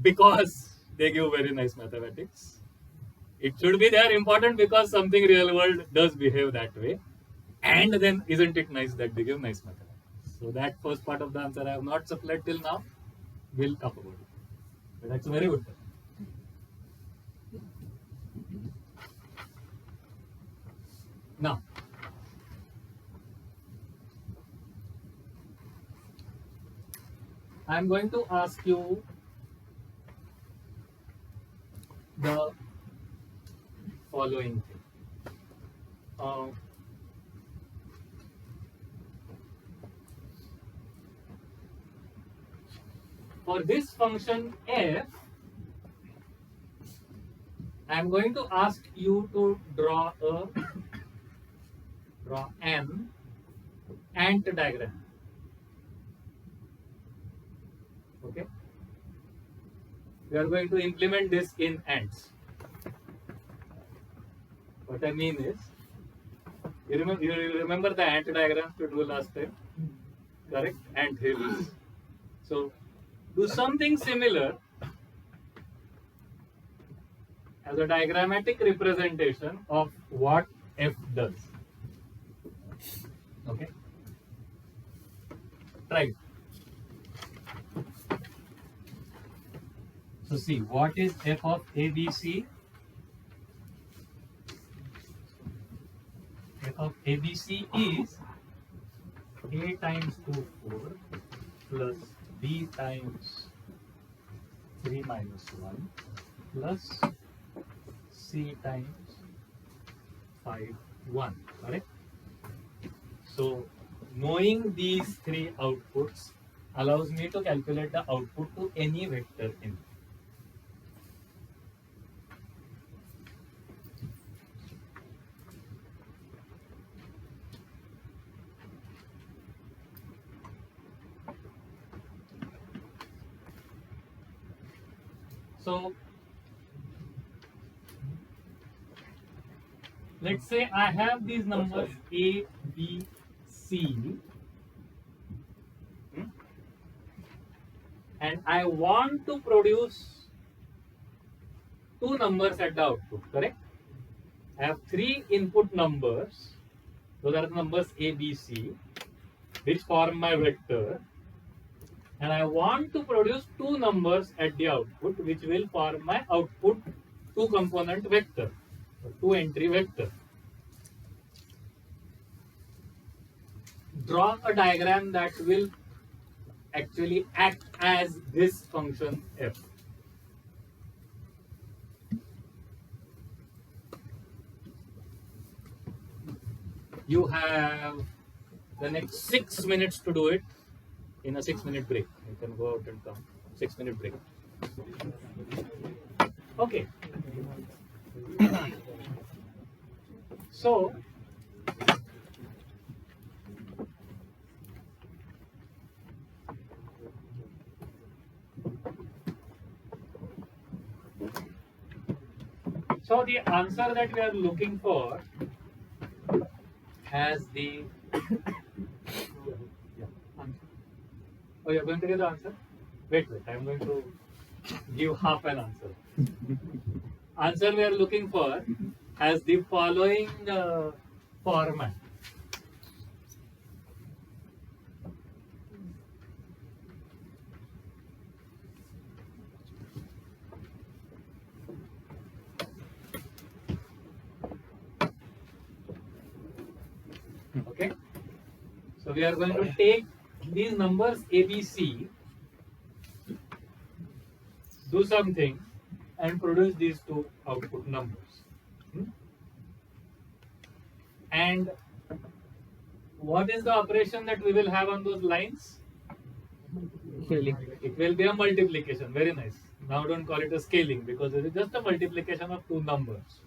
because they give very nice mathematics. It should be they are important because something real world does behave that way. And then isn't it nice that they give nice mathematics? So that first part of the answer I have not supplied till now. We'll talk about it. But that's a very good thing. Now, I'm going to ask you the following thing. For this function f, I'm going to ask you to draw an ant diagram. Okay? We are going to implement this in ants. What I mean is, you remember the ant diagrams we drew last time? Correct? Ant hills. So, do something similar as a diagrammatic representation of what f does. Okay? Try it. So see, what is f of ABC? F of ABC is A times 2, 4 plus B times 3 minus 1 plus C times 5, 1. Correct? So, knowing these 3 outputs allows me to calculate the output to any vector in. So, let's say I have these numbers A, B, C, and I want to produce 2 numbers at the output, correct? I have 3 input numbers Those are the numbers A, B, C, which form my vector. And I want to produce two numbers at the output, which will form my output two component vector, or two entry vector. Draw a diagram that will actually act as this function f. You have the next 6 minutes to do it in a 6-minute break. You can go out and come. 6-minute break. Okay. So, the answer that we are looking for has the. Oh, you're going to get the answer? Wait. I'm going to give half an answer. Answer we are looking for has the following format. Okay. So we are going to take these numbers A, B, C, do something, and produce these two output numbers. And what is the operation that we will have on those lines? It will be a multiplication. Very nice. Now don't call it a scaling because it is just a multiplication of two numbers.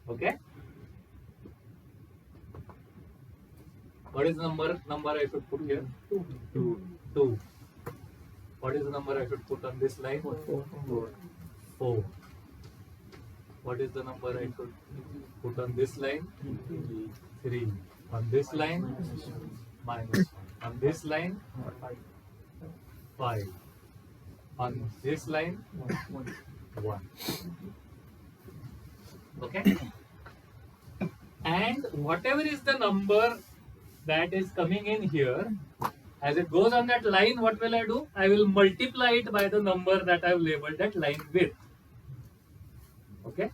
Okay. What is the number I should put here? 2. What is the number I should put on this line? 4. What is the number I should put on this line? 3. On this line? -1. On this line? 5. On this line? 1. Okay? And whatever is the number that is coming in here, as it goes on that line, what will I do? I will multiply it by the number that I have labeled that line with. Okay?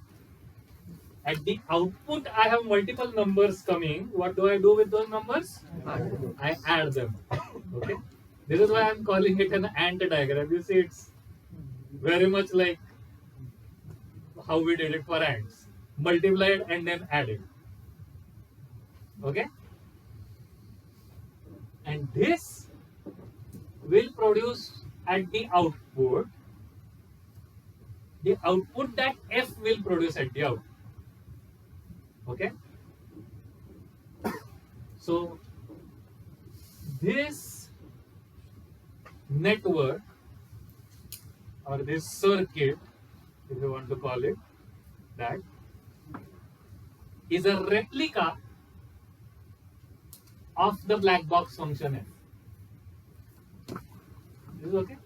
At the output, I have multiple numbers coming. What do I do with those numbers? I add them. Okay? This is why I am calling it an AND diagram. You see, it's very much like how we did it for ants. Multiplied and then added. Okay? And this will produce at the output that f will produce at the output. Okay? So, this network or this circuit, if you want to call it that, is a replica of the black box function f. This is okay?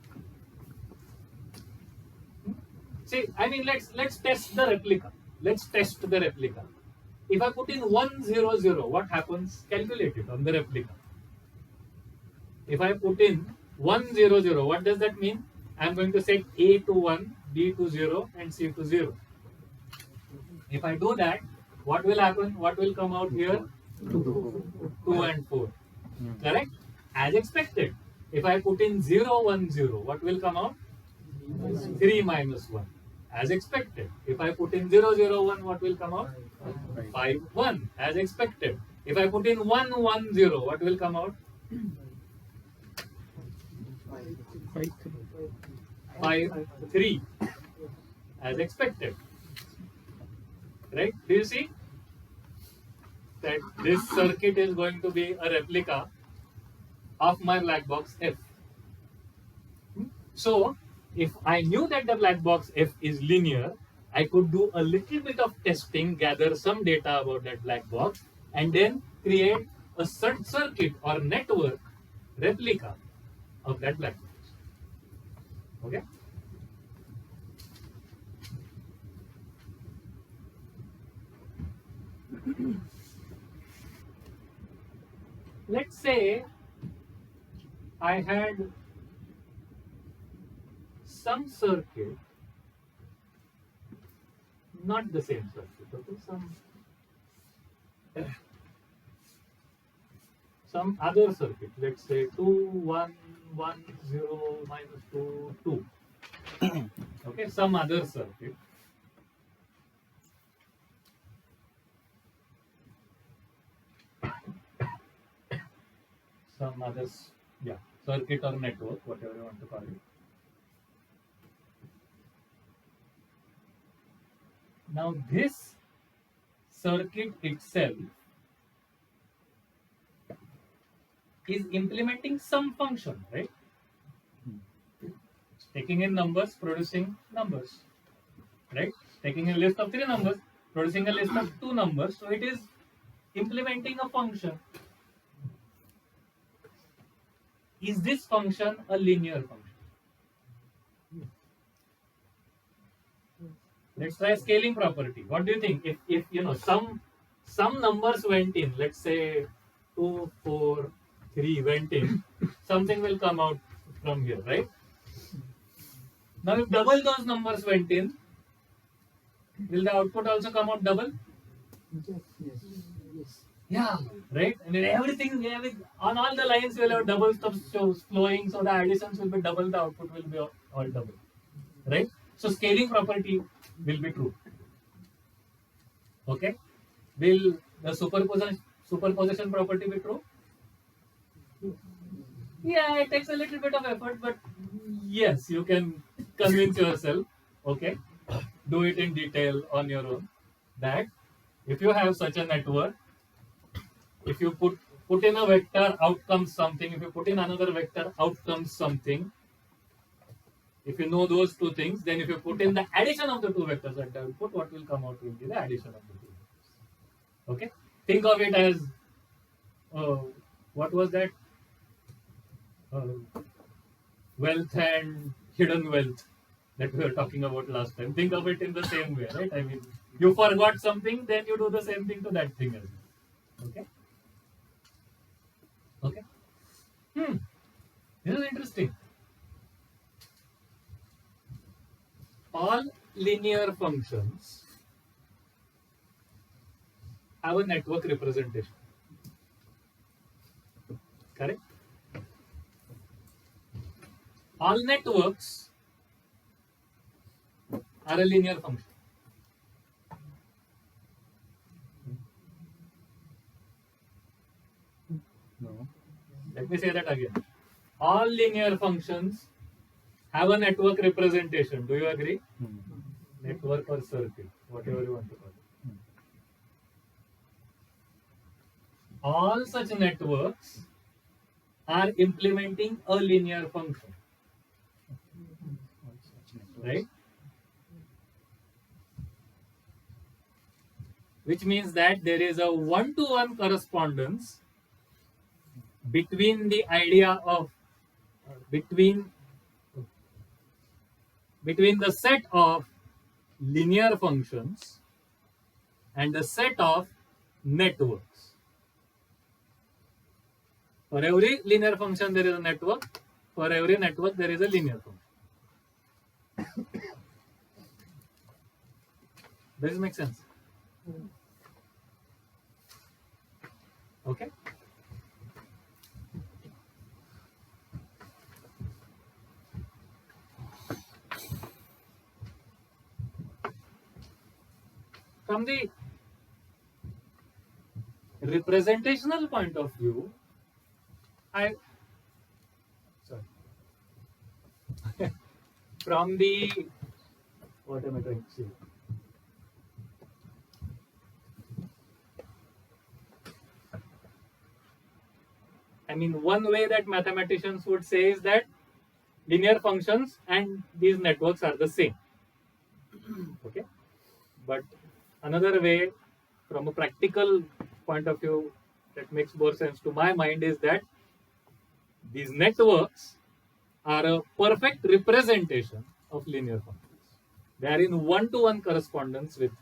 See, I mean, let's test the replica. Let's test the replica. If I put in 1 0 0, what happens? Calculate it on the replica. If I put in 1 0 0, what does that mean? I am going to set A to 1, B to 0, and C to 0. If I do that, what will happen? What will come out here? 2 and 4. Correct? As expected. If I put in 0 1 0, what will come out? 3 minus 1. As expected. If I put in 0 0 1, what will come out? 5 1. As expected. If I put in 1 1 0, what will come out? 5 3. As expected. Right? Do you see that this circuit is going to be a replica of my black box F? So, if I knew that the black box F is linear, I could do a little bit of testing, gather some data about that black box, and then create a circuit or network replica of that black box. Okay? let's say I had some circuit, not the same circuit, okay, some other circuit, let's say 2 1 1 0 minus 2 2, okay, some other circuit. Some others, yeah, circuit or network, whatever you want to call it. Now this circuit itself is implementing some function, right? Taking in numbers, producing numbers, right? Taking a list of 3 numbers, producing a list of 2 numbers. So it is implementing a function. Is this function a linear function? Let's try scaling property. What do you think? If you know some numbers went in, let's say 2, 4, 3 went in, something will come out from here, right? Now if double those numbers went in, will the output also come out double? Yes. Yeah, right. And then everything on all the lines will have double stuff flowing, so the additions will be double, the output will be all double, right? So scaling property will be true. Okay, will the superposition property be true? Yeah, it takes a little bit of effort, but yes, you can convince yourself. Okay, do it in detail on your own. That if you have such a network, if you put in a vector, out comes something. If you put in another vector, out comes something. If you know those 2 things, then if you put in the addition of the 2 vectors at the output, what will come out will be the addition of the 2 vectors. Okay, think of it as what was that? Wealth and hidden wealth that we were talking about last time. Think of it in the same way, right? I mean, you forgot something, then you do the same thing to that thing as well. Okay. Okay. This is interesting. All linear functions have a network representation. Correct? All networks are a linear function. No. Let me say that again. All linear functions have a network representation. Do you agree? Network or circuit, whatever you want to call it. All such networks are implementing a linear function. Right? Which means that there is a one-to-one correspondence between the idea of between the set of linear functions and the set of networks. For every linear function there is a network. For every network there is a linear function. Does this make sense? Okay. From the representational point of view, from the, what am I trying to say? I mean, one way that mathematicians would say is that linear functions and these networks are the same. Okay, but another way, from a practical point of view, that makes more sense to my mind is that these networks are a perfect representation of linear functions. They are in one-to-one correspondence with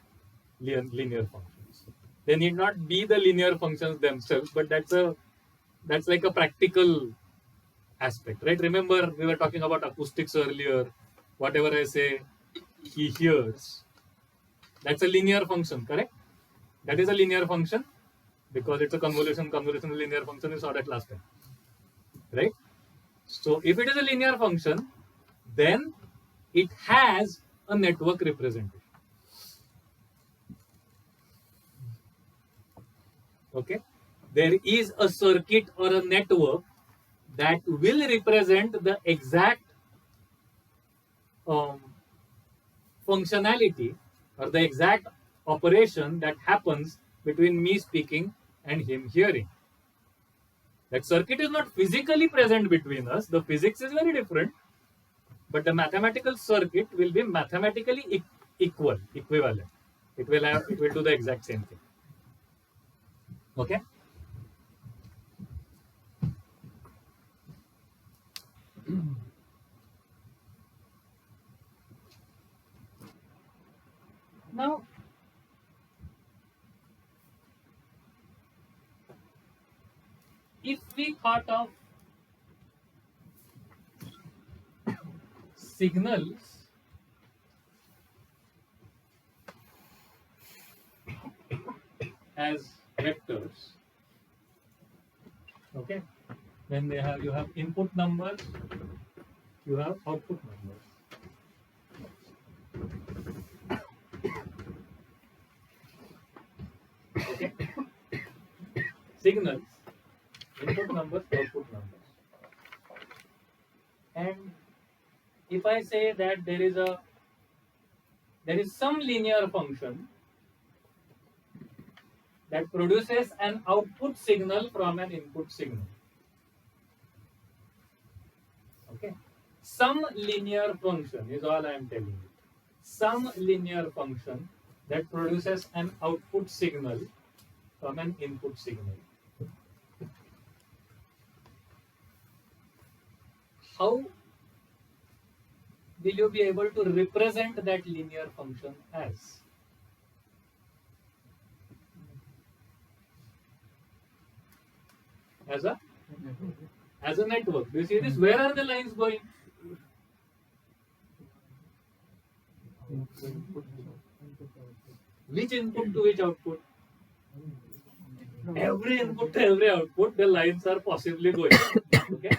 linear functions. They need not be the linear functions themselves, but that's a That's like a practical aspect, right? Remember, we were talking about acoustics earlier. Whatever I say, he hears. That's a linear function, correct? That is a linear function because it's a convolution. Convolution linear function is ordered last time, right? So if it is a linear function, then it has a network representation. Okay, there is a circuit or a network that will represent the exact um, functionality or the exact operation that happens between me speaking and him hearing. That circuit is not physically present between us. The physics is very different, but the mathematical circuit will be mathematically equivalent. It will do the exact same thing. Okay. Now, if we thought of signals as vectors, okay, then you have input numbers, you have output numbers. Okay, signals, input numbers, output numbers. And if I say that there is some linear function that produces an output signal from an input signal. Okay, some linear function is all I am telling you. Some linear function that produces an output signal from an input signal. How will you be able to represent that linear function as? As a network. Do you see this? Where are the lines going? Which input to which output? Every input to every output, the lines are possibly going. Okay?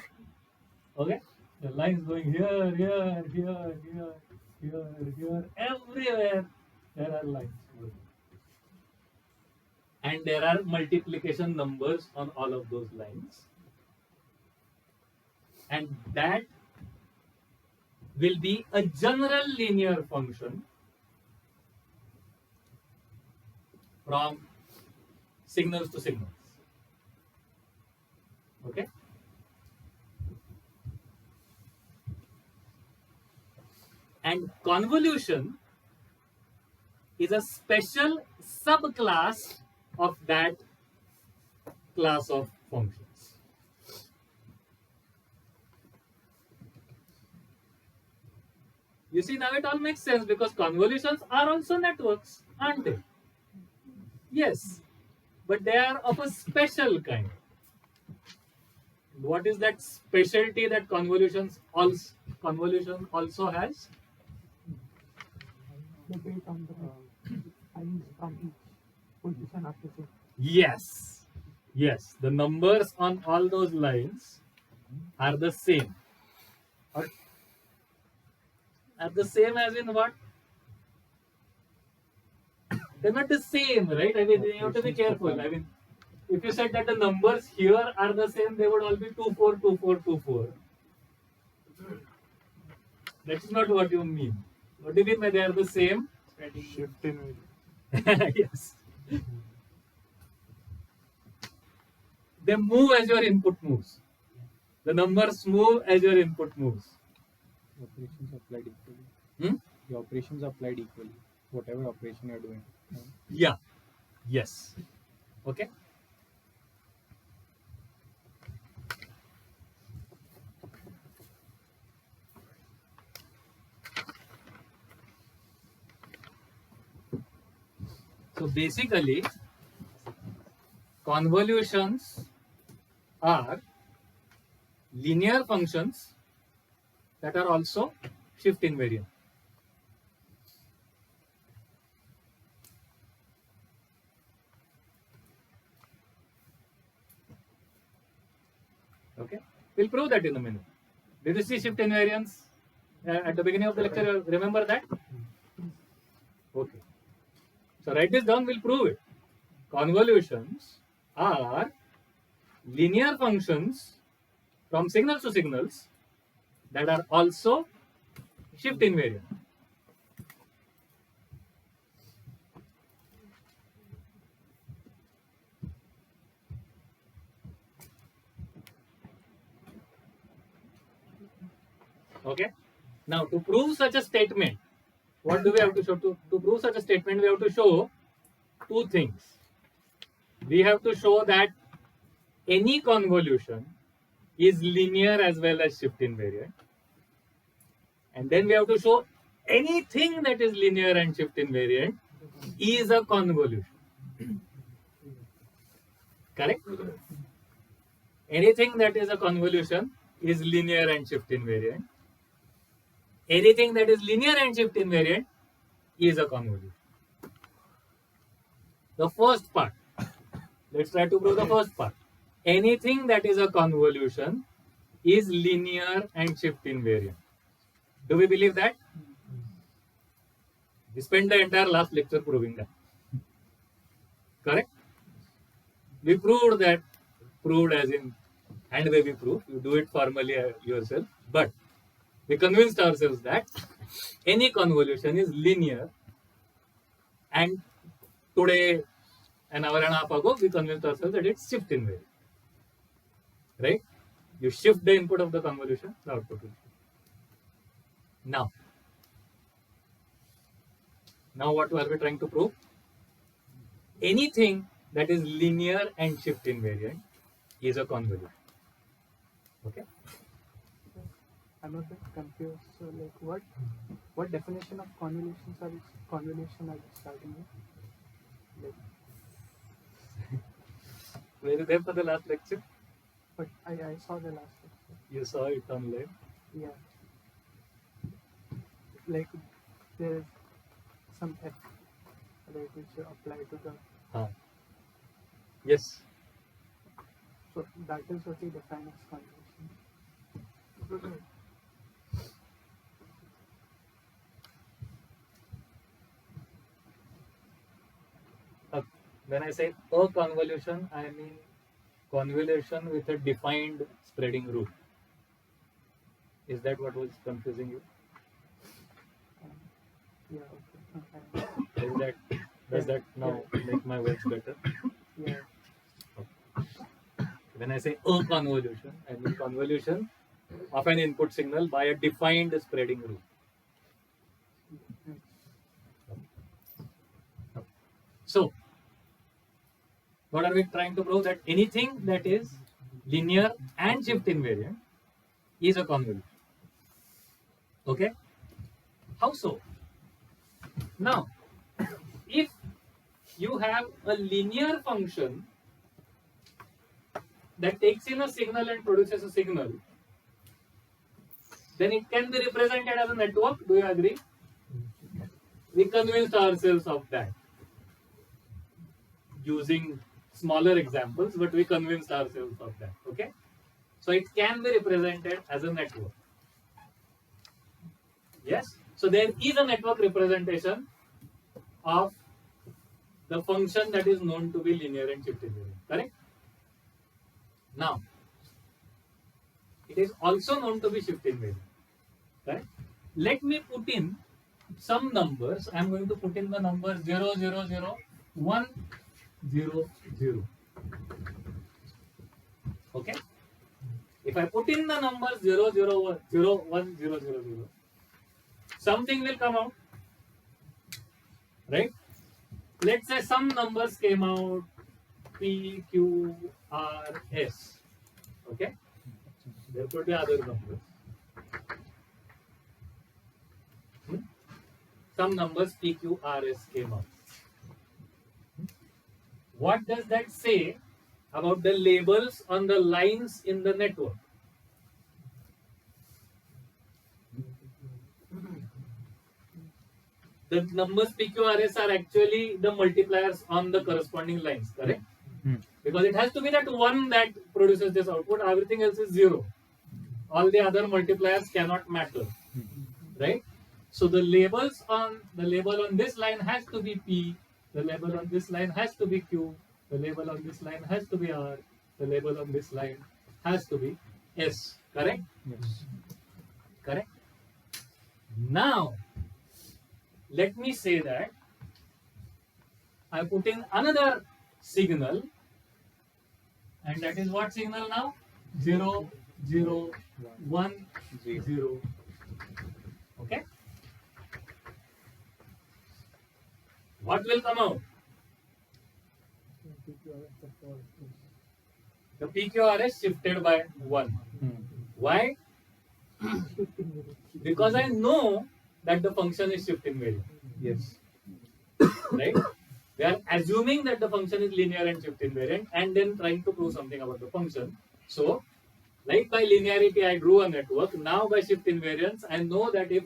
Okay? The lines going here, here, here, here, here, here, everywhere there are lines going. And there are multiplication numbers on all of those lines. And that will be a general linear function from signals to signals. Okay? And convolution is a special subclass of that class of functions. You see, now it all makes sense because convolutions are also networks, aren't they? Yes, but they are of a special kind. What is that specialty that convolution also has? The weight on the lines from each position of the same. Yes, yes. The numbers on all those lines are the same. Are the same as in what? They're not the same, right? I mean, you have to be careful. I mean, if you said that the numbers here are the same, they would all be 2, 4, 2, 4, 2, 4. That's not what you mean. What do you mean by they are the same? Shift in Yes. They move as your input moves. The numbers move as your input moves. The operations applied equally. Hmm? The operations applied equally. Whatever operation you're doing. Yeah. Yes. Okay. So basically, convolutions are linear functions that are also shift invariant. Okay, we'll prove that in a minute. Did you see shift invariance at the beginning of the lecture? Remember that? Okay. So write this down, we'll prove it. Convolutions are linear functions from signals to signals that are also shift invariant. Okay. Now to prove such a statement, what do we have to show? To prove such a statement, we have to show two things. We have to show that any convolution is linear as well as shift invariant. And then we have to show anything that is linear and shift invariant is a convolution. Correct? Anything that is a convolution is linear and shift invariant. Anything that is linear and shift invariant is a convolution. The first part. Let's try to prove the first part. Anything that is a convolution is linear and shift invariant. Do we believe that? We spent the entire last lecture proving that. Correct? We proved that, proved as in hand wavy proof, you do it formally yourself, but we convinced ourselves that any convolution is linear, and today, an hour and a half ago, we convinced ourselves that it's shift invariant. Right? You shift the input of the convolution, the output will shift. Now what are we trying to prove? Anything that is linear and shift invariant is a convolution. Okay? I'm a bit confused. So, like, what definition of convolution are you starting with? Like, Were you there for the last lecture? but I saw the last lecture. You saw it online. Yeah. Like, there's some F, right, which you apply to the. Yes. So that is what we define as convolution. When I say a convolution, I mean convolution with a defined spreading rule. Is that what was confusing you? Yeah, okay. Does that now make my words better? Yeah. When I say a convolution, I mean convolution of an input signal by a defined spreading rule. So, what are we trying to prove? That anything that is linear and shift invariant is a convolution. Okay? How so? Now, if you have a linear function that takes in a signal and produces a signal, then it can be represented as a network. Do you agree? We convinced ourselves of that using smaller examples, but we convinced ourselves of that. Okay? So it can be represented as a network. Yes? So there is a network representation of the function that is known to be linear and shift invariant. Correct? Now, it is also known to be shift invariant. Correct? Let me put in some numbers. I am going to put in the number 0, 0, 0, 1, 0, 0. Okay? If I put in the numbers 0, 0, 1, 0, 1, 0, 0, 0, something will come out. Right? Let's say some numbers came out P, Q, R, S. Okay? There could be other numbers. Some numbers P, Q, R, S came out. What does that say about the labels on the lines in the network. The numbers PQRS are actually the multipliers on the corresponding lines, correct? Because it has to be that one that produces this output, everything else is zero. All the other multipliers cannot matter, right? So the label on this line has to be P, the label on this line has to be Q, the label on this line has to be R, the label on this line has to be S, correct? Yes. Correct. Now, let me say that I put in another signal, and that is what signal now? 0, 0, 1, 0. Okay? What will come out? The PQRS shifted by 1. Why? Because I know that the function is shift invariant. Yes. Right? We are assuming that the function is linear and shift invariant and then trying to prove something about the function. So, like by linearity I drew a network, now by shift invariance I know that if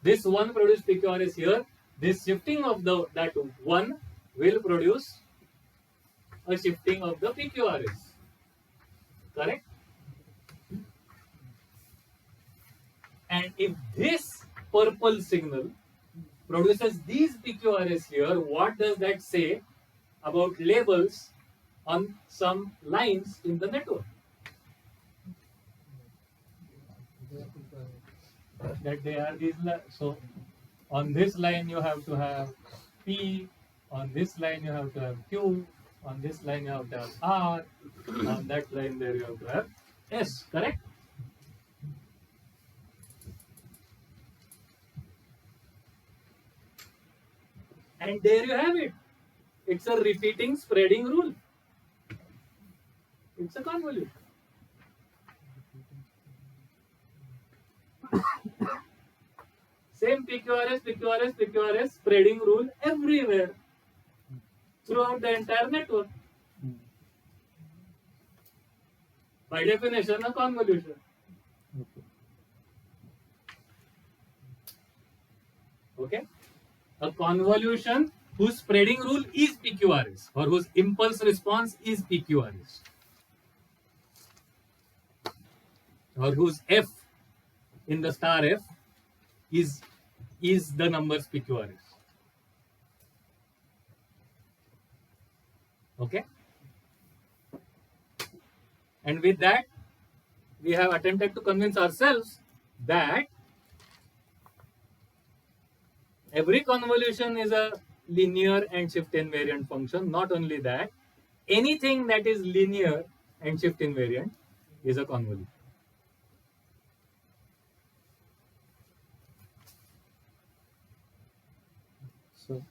this 1 produces PQRS here, this shifting of that 1 will produce a shifting of the PQRS. Correct? And if this purple signal produces these PQRS here, what does that say about labels on some lines in the network? That they are these, so on this line you have to have P, on this line you have to have Q, on this line you have to have R, on that line there you have to have S, correct? And there you have it. It's a repeating spreading rule. It's a convolution. Same PQRS, PQRS, PQRS spreading rule everywhere throughout the entire network. By definition, a convolution. Okay? A convolution whose spreading rule is PQRS or whose impulse response is PQRS or whose F in the star F is the numbers PQRS. Okay? And with that, we have attempted to convince ourselves that every convolution is a linear and shift invariant function. Not only that, anything that is linear and shift invariant is a convolution. So,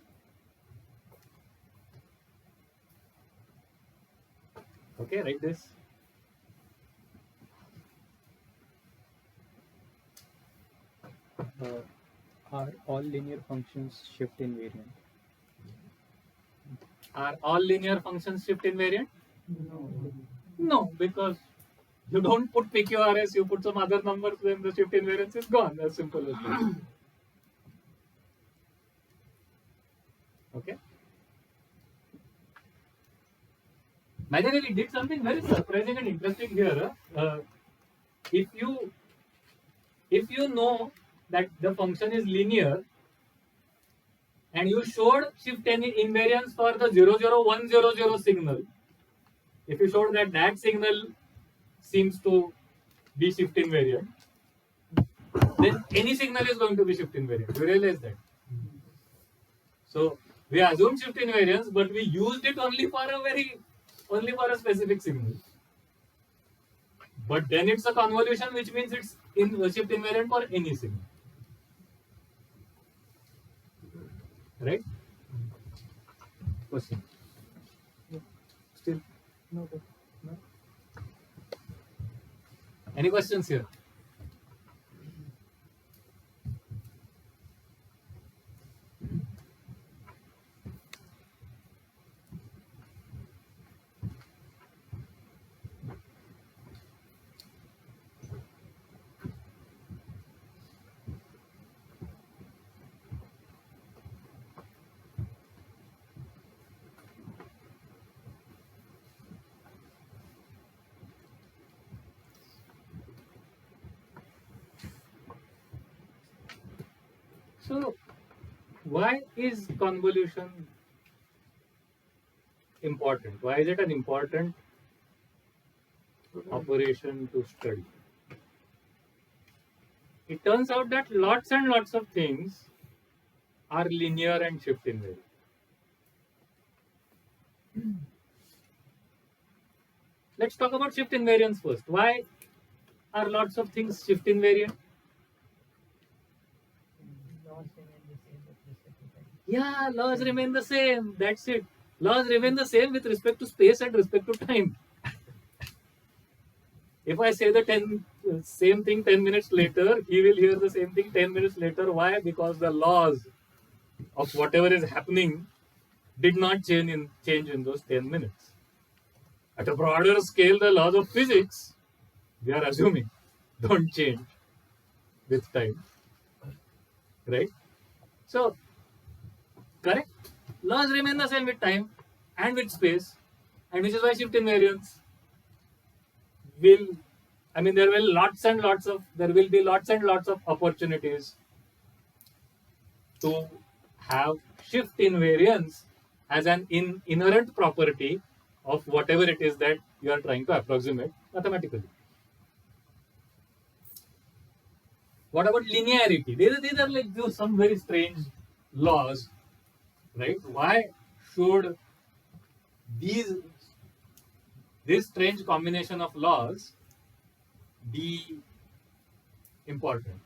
okay, write this. are all linear functions shift invariant? Are all linear functions shift invariant? No, because you don't put PQRS, you put some other numbers, then the shift invariance is gone. As simple as that. Okay. By the way, we did something very surprising and interesting here. If you know that the function is linear and you showed shift invariance for the 00100 signal, if you showed that signal seems to be shift invariant, then any signal is going to be shift invariant. You realize that? So we assumed shift invariance, but we used it only for a specific signal. But then it's a convolution, which means it's shift invariant for any signal. Right? Question. Still? No. Any questions here? So, why is convolution important? Why is it an important operation to study? It turns out that lots and lots of things are linear and shift invariant. Let's talk about shift invariance first. Why are lots of things shift invariant? Laws remain the same with respect to time. Yeah, laws remain the same. That's it. Laws remain the same with respect to space and respect to time. If I say the same thing 10 minutes later, he will hear the same thing 10 minutes later. Why? Because the laws of whatever is happening did not change in those 10 minutes. At a broader scale, the laws of physics, we are assuming, don't change with time. Right? So, correct? Laws remain the same with time and with space, and which is why shift invariance will, there will be lots and lots of opportunities to have shift invariance as an inherent property of whatever it is that you are trying to approximate mathematically. What about linearity? These are like some very strange laws, right? Why should this strange combination of laws be important?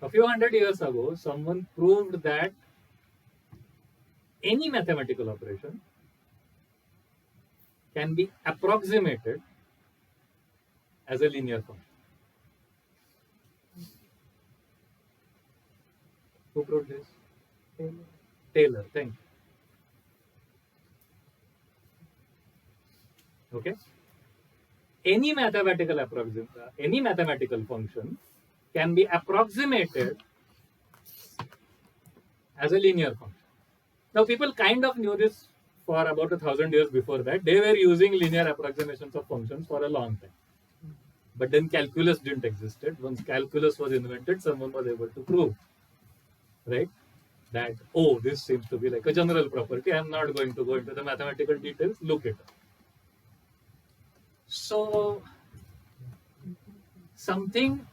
A few hundred years ago, someone proved that any mathematical operation can be approximated as a linear function. Who proved this? Taylor, thank you. Okay. Any mathematical function can be approximated as a linear function. Now, people kind of knew this for about 1,000 years before that. They were using linear approximations of functions for a long time. But then calculus didn't exist. Once calculus was invented, someone was able to prove, right, that, oh, this seems to be like a general property. I'm not going to go into the mathematical details. Look it up. So, something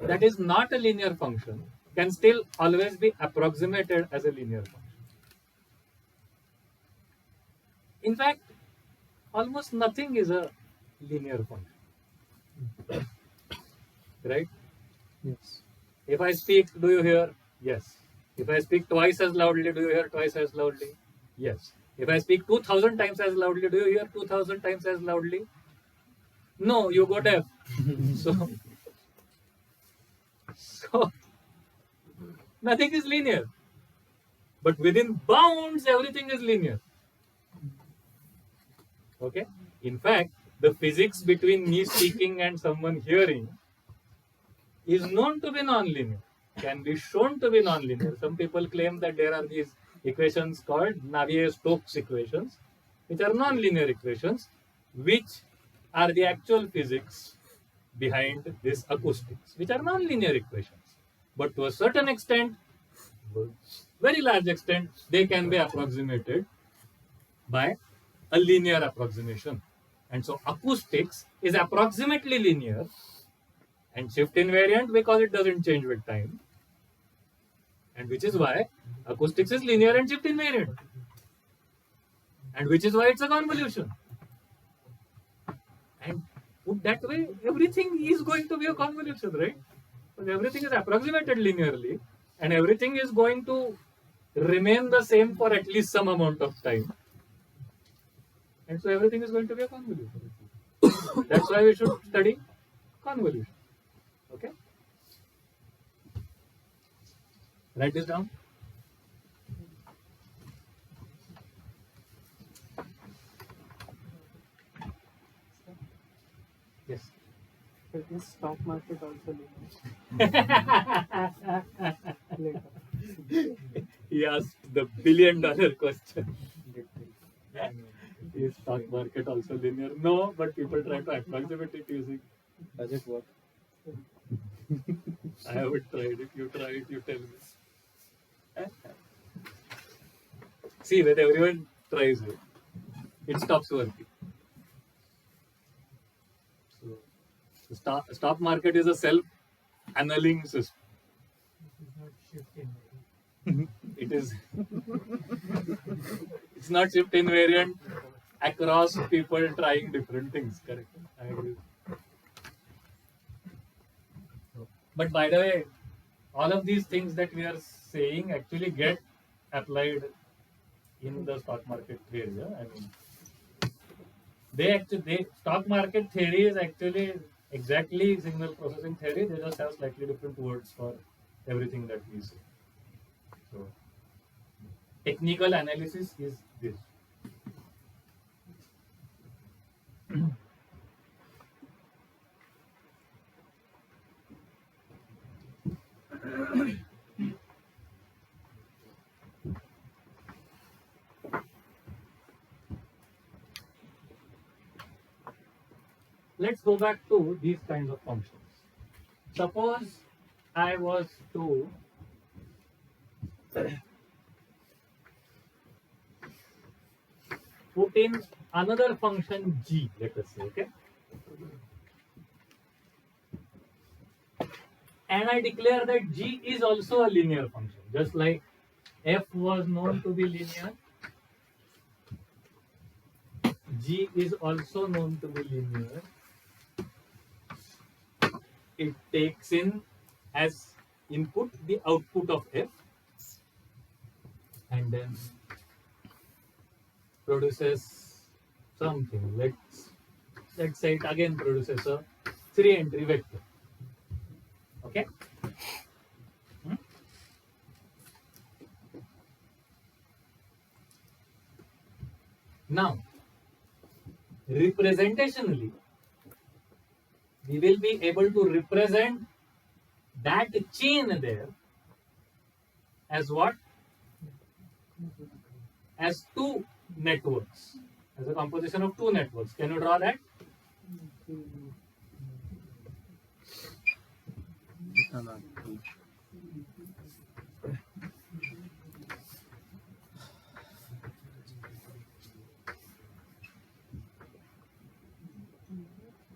that is not a linear function can still always be approximated as a linear function. In fact, almost nothing is a linear function. Right? Yes. If I speak, do you hear? Yes. If I speak twice as loudly, do you hear twice as loudly? Yes. If I speak 2,000 times as loudly, do you hear 2,000 times as loudly? No, you go deaf. So, nothing is linear. But within bounds, everything is linear. Okay? In fact, the physics between me speaking and someone hearing is known to be nonlinear, can be shown to be nonlinear. Some people claim that there are these equations called Navier-Stokes equations, which are nonlinear equations, which are the actual physics behind this acoustics, which are nonlinear equations. But to a certain extent, very large extent, they can be approximated by a linear approximation. And so acoustics is approximately linear and shift invariant because it doesn't change with time. And which is why acoustics is linear and shift invariant. And which is why it's a convolution. And put that way, everything is going to be a convolution, right? Because everything is approximated linearly and everything is going to remain the same for at least some amount of time. And so everything is going to be a convolution. That's why we should study convolution. Okay? Write this down. Yes. But is stock market also linear? Later. He asked the $1 billion question. Is stock market also linear? No, but people try to approximate it using. Does it work? I haven't tried it. You try it, you tell me. See, when everyone tries it, it stops working. So, the stock market is a self-annealing system. This is not shift invariant. It is. It's not shift invariant across people trying different things. Correct. I agree. But by the way, all of these things that we are saying actually get applied in the stock market theory. Yeah? I mean, stock market theory is actually exactly signal processing theory. They just have slightly different words for everything that we say. So, technical analysis is this. Let's go back to these kinds of functions. Suppose I was to put in another function g, let us say, okay? And I declare that g is also a linear function, just like f was known to be linear, g is also known to be linear. It takes in as input the output of f and then produces something. Let's say it again produces a 3-entry vector. Okay. Now, representationally, we will be able to represent that chain there as what? As two networks, as a composition of two networks. Can you draw that?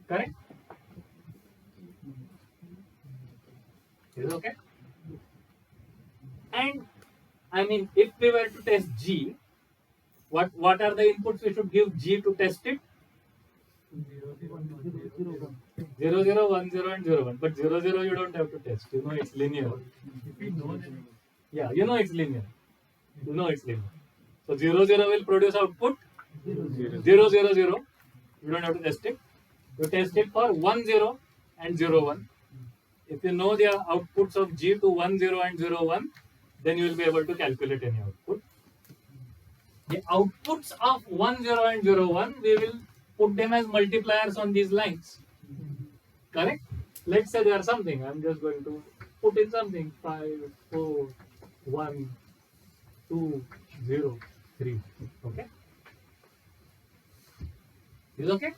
Correct? Is it okay? And I mean, if we were to test G, what are the inputs we should give G to test it? 0, 0, 1, 0 and 0, 1. But 0, 0 you don't have to test. You know it's linear. If we know that, Yeah, you know it's linear. You know it's linear. So 0, 0 will produce output 0, 0, 0. You don't have to test it. You test it for 1, 0 and 0, 1. If you know the outputs of G to 1, 0 and 0, 1, then you will be able to calculate any output. The outputs of 1, 0 and 0, 1, we will put them as multipliers on these lines. Correct? Let's say there are something. I'm just going to put in something. 5, 4, 1, 2, 0, 3. Okay? Is okay?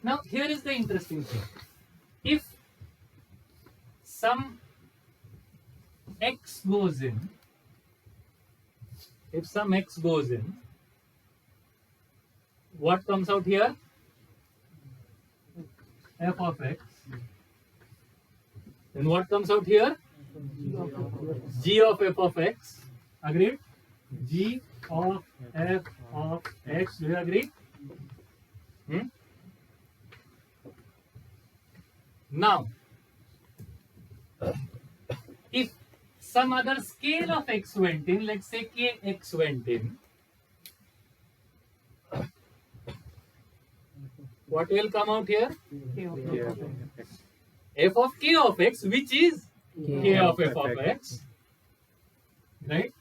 Now, here is the interesting thing. If some x goes in, what comes out here? F of x. And what comes out here? G of f of x. Agreed? G of f of x. Do you agree? Now, if some other scale of x went in, let's say kx went in, what will come out here? F of k of x, which is k of f of x, right?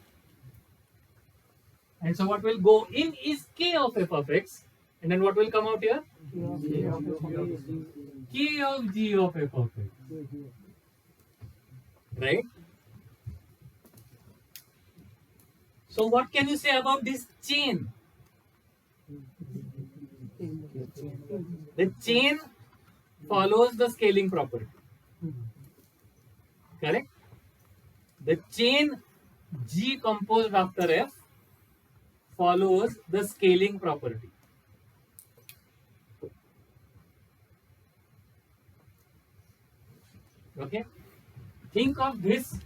And so what will go in is k of f of x, and then what will come out here? K of G of f of x. Right? So what can you say about this chain? The chain follows the scaling property. Correct? The chain G composed after F follows the scaling property. Okay? Think of this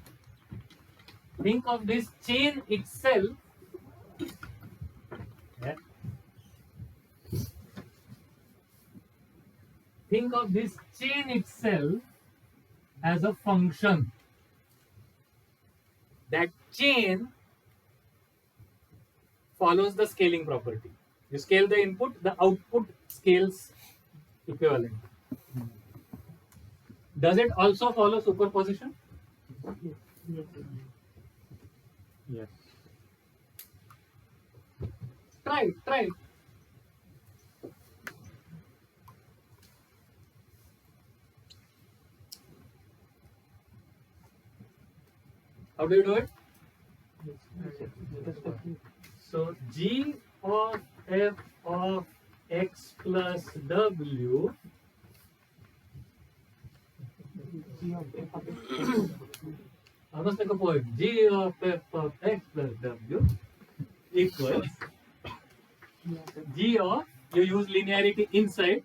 chain itself. Yeah. Think of this chain itself as a function. That chain follows the scaling property. You scale the input, the output scales equivalent. Does it also follow superposition? Yes. Try it. How do you do it? So G of f of x plus w almost like a point. G of f of x plus w equals G of, you use linearity inside,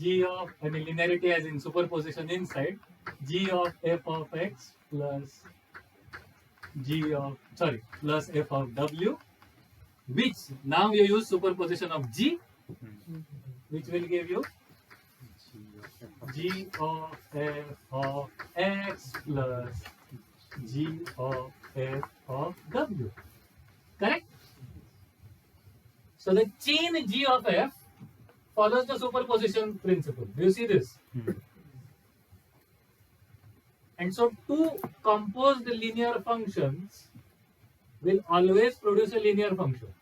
linearity as in superposition inside, G of f of x plus plus f of w, which now you use superposition of G, which will give you G of f of x plus G of f of w. Correct? So the chain G of f follows the superposition principle. Do you see this? And so two composed linear functions will always produce a linear function.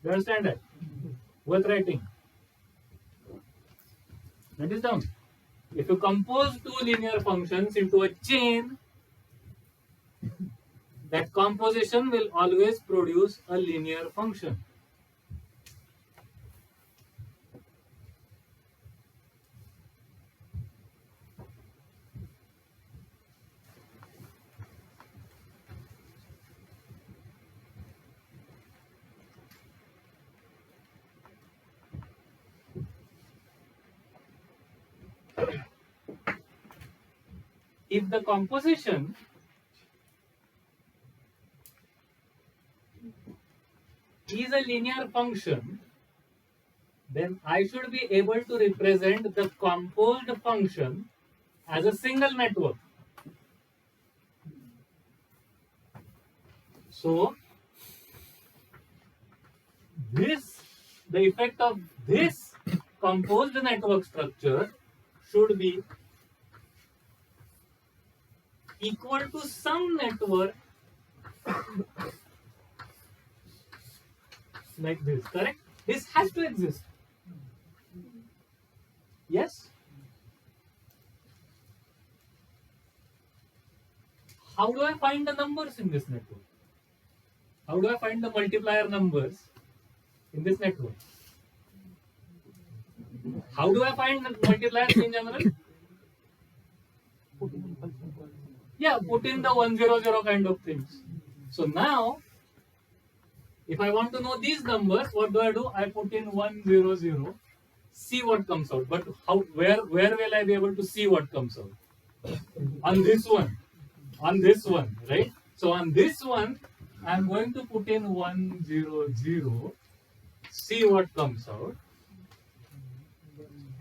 You understand that? Worth writing. That is down. If you compose two linear functions into a chain, that composition will always produce a linear function. If the composition is a linear function, then I should be able to represent the composed function as a single network. So, the effect of this composed network structure should be equal to some network like this, correct? This has to exist. Yes? How do I find the numbers in this network? How do I find the multiplier numbers in this network? How do I find the multipliers in general? Yeah, put in the 100 kind of things. So now, if I want to know these numbers, what do? I put in 100, see what comes out. But where will I be able to see what comes out? On this one, right? So on this one, I'm going to put in 100, see what comes out.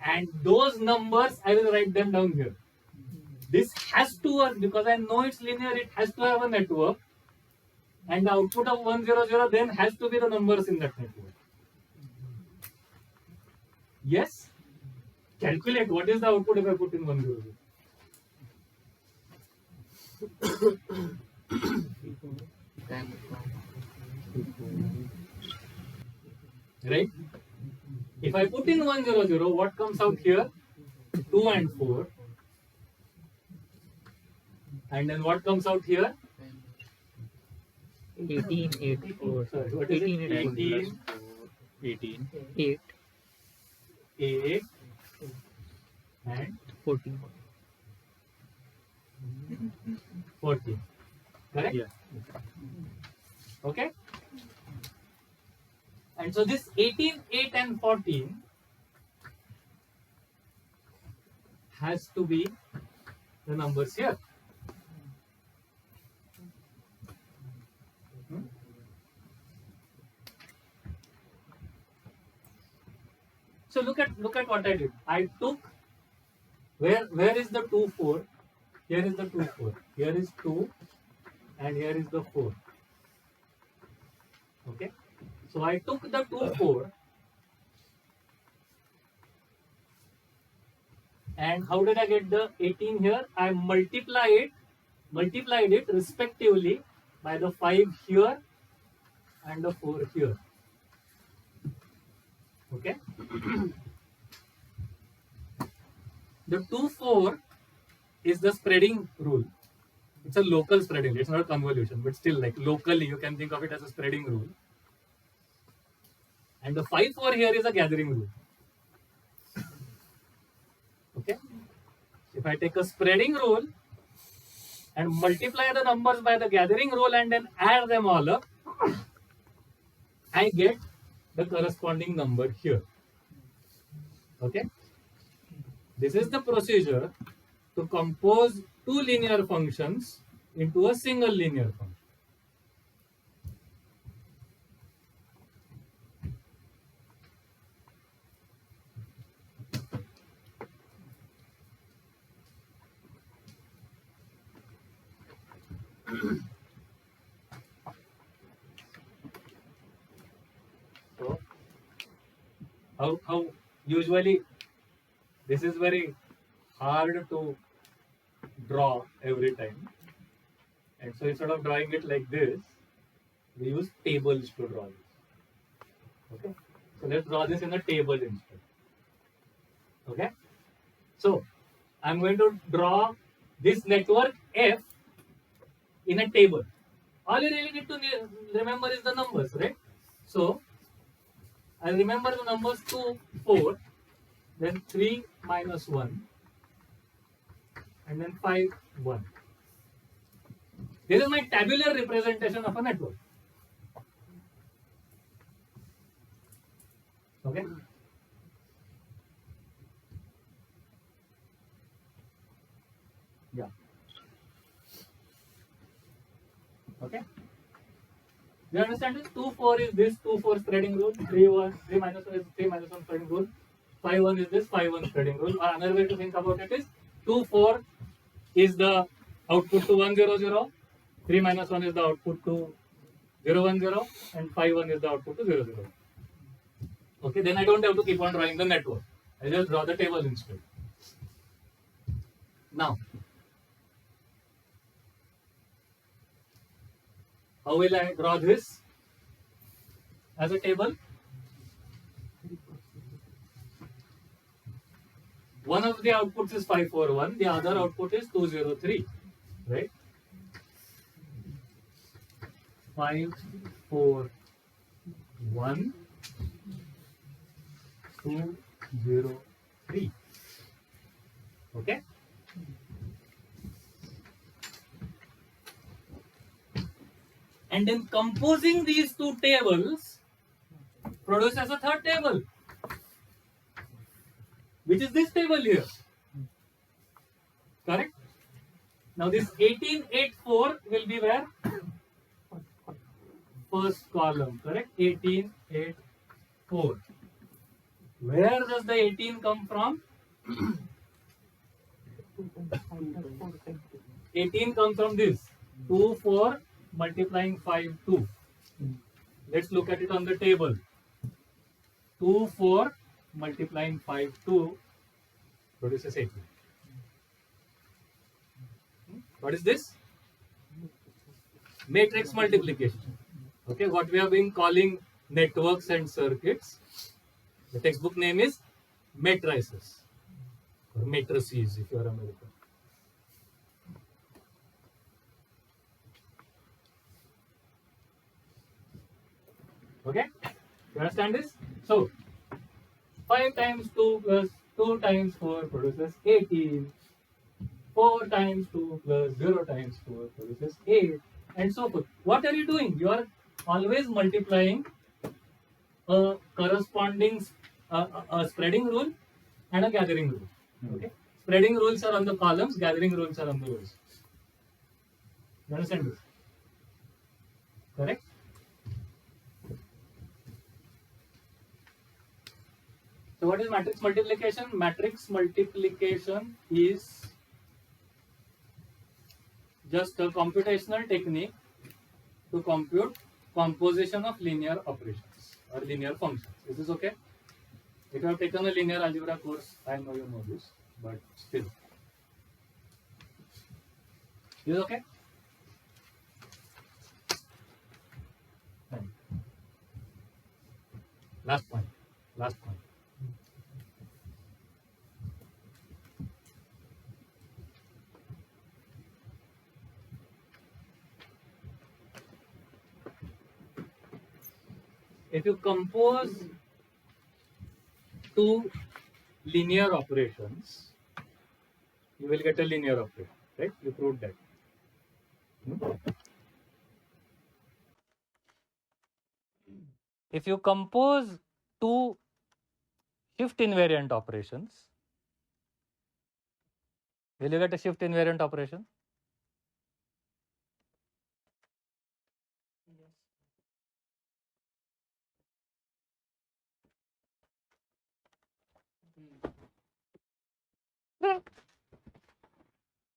And those numbers, I will write them down here. This has to work because I know it's linear, it has to have a network. And the output of 100 then has to be the numbers in that network. Yes? Calculate what is the output if I put in 100. right? If I put in 1 0 0, what comes out here? 2 and 4. And then what comes out here? 18, 8, 4. Sorry, what is it? 18, 8, 18, 18. 8, 8, and 14. 14. Correct? Yeah. Okay? And so this 18, 8, and 14 has to be the numbers here. So look at what I did. I took where is the 2 4? Here is the 2 4. Here is 2 and here is the 4. Okay. So I took the 2 4 and how did I get the 18 here? I multiplied it respectively by the 5 here and the 4 here. Okay. The 2 4 is the spreading rule. It's a local spreading rule. It's not a convolution, but still, like locally, you can think of it as a spreading rule. And the 5 4 here is a gathering rule. Okay. If I take a spreading rule and multiply the numbers by the gathering rule and then add them all up, I get the corresponding number here. Okay. This is the procedure to compose two linear functions into a single linear function. So, how usually this is very hard to draw every time, and so instead of drawing it like this, we use tables to draw this. Okay, so let's draw this in a table instead. Okay, so I'm going to draw this network F in a table. All you really need to remember is the numbers, right? So I'll remember the numbers 2, 4, then 3 minus 1, and then 5, 1. This is my tabular representation of a network. Okay? Yeah. Okay? You understand this? 2, 4 is this 2, 4 spreading rule. 3, 1, 3 minus 1 is 3 minus 1 spreading rule. 5, 1 is this 5, 1 spreading rule. Or another way to think about it is 2, 4 is the output to 1, 0, 0. 3 minus 1 is the output to 0, 1, 0. And 5, 1 is the output to 0, 0. Okay, then I don't have to keep on drawing the network. I just draw the table instead. Now, how will I draw this as a table? One of the outputs is 541, the other output is 203, right? 5, 4, 1, 2, 0, 3. Okay? And then composing these two tables produces a third table, which is this table here. Correct? Now this 1884 will be where? First column, correct? 1884. Where does the 18 come from? 18 comes from this. 2, 4 multiplying 5, 2. Let's look at it on the table. 2, 4 multiplying 5, 2 produces 18. What is this? Matrix multiplication. Okay, what we have been calling networks and circuits. The textbook name is matrices or matrices if you are American. Okay, you understand this? So 5 times 2 plus 2 times 4 produces 18. 4 times 2 plus 0 times 4 produces 8, and so forth. What are you doing? You are always multiplying a corresponding a spreading rule and a gathering rule. Okay, spreading rules are on the columns, gathering rules are on the rows. You understand this? Correct? So what is matrix multiplication? Matrix multiplication is just a computational technique to compute composition of linear operations or linear functions. Is this okay? If you have taken a linear algebra course, I know you know this, but still. Is it okay? Fine. Last point. Last point. If you compose two linear operations, you will get a linear operation, right? You proved that. If you compose two shift invariant operations, will you get a shift invariant operation? Correct.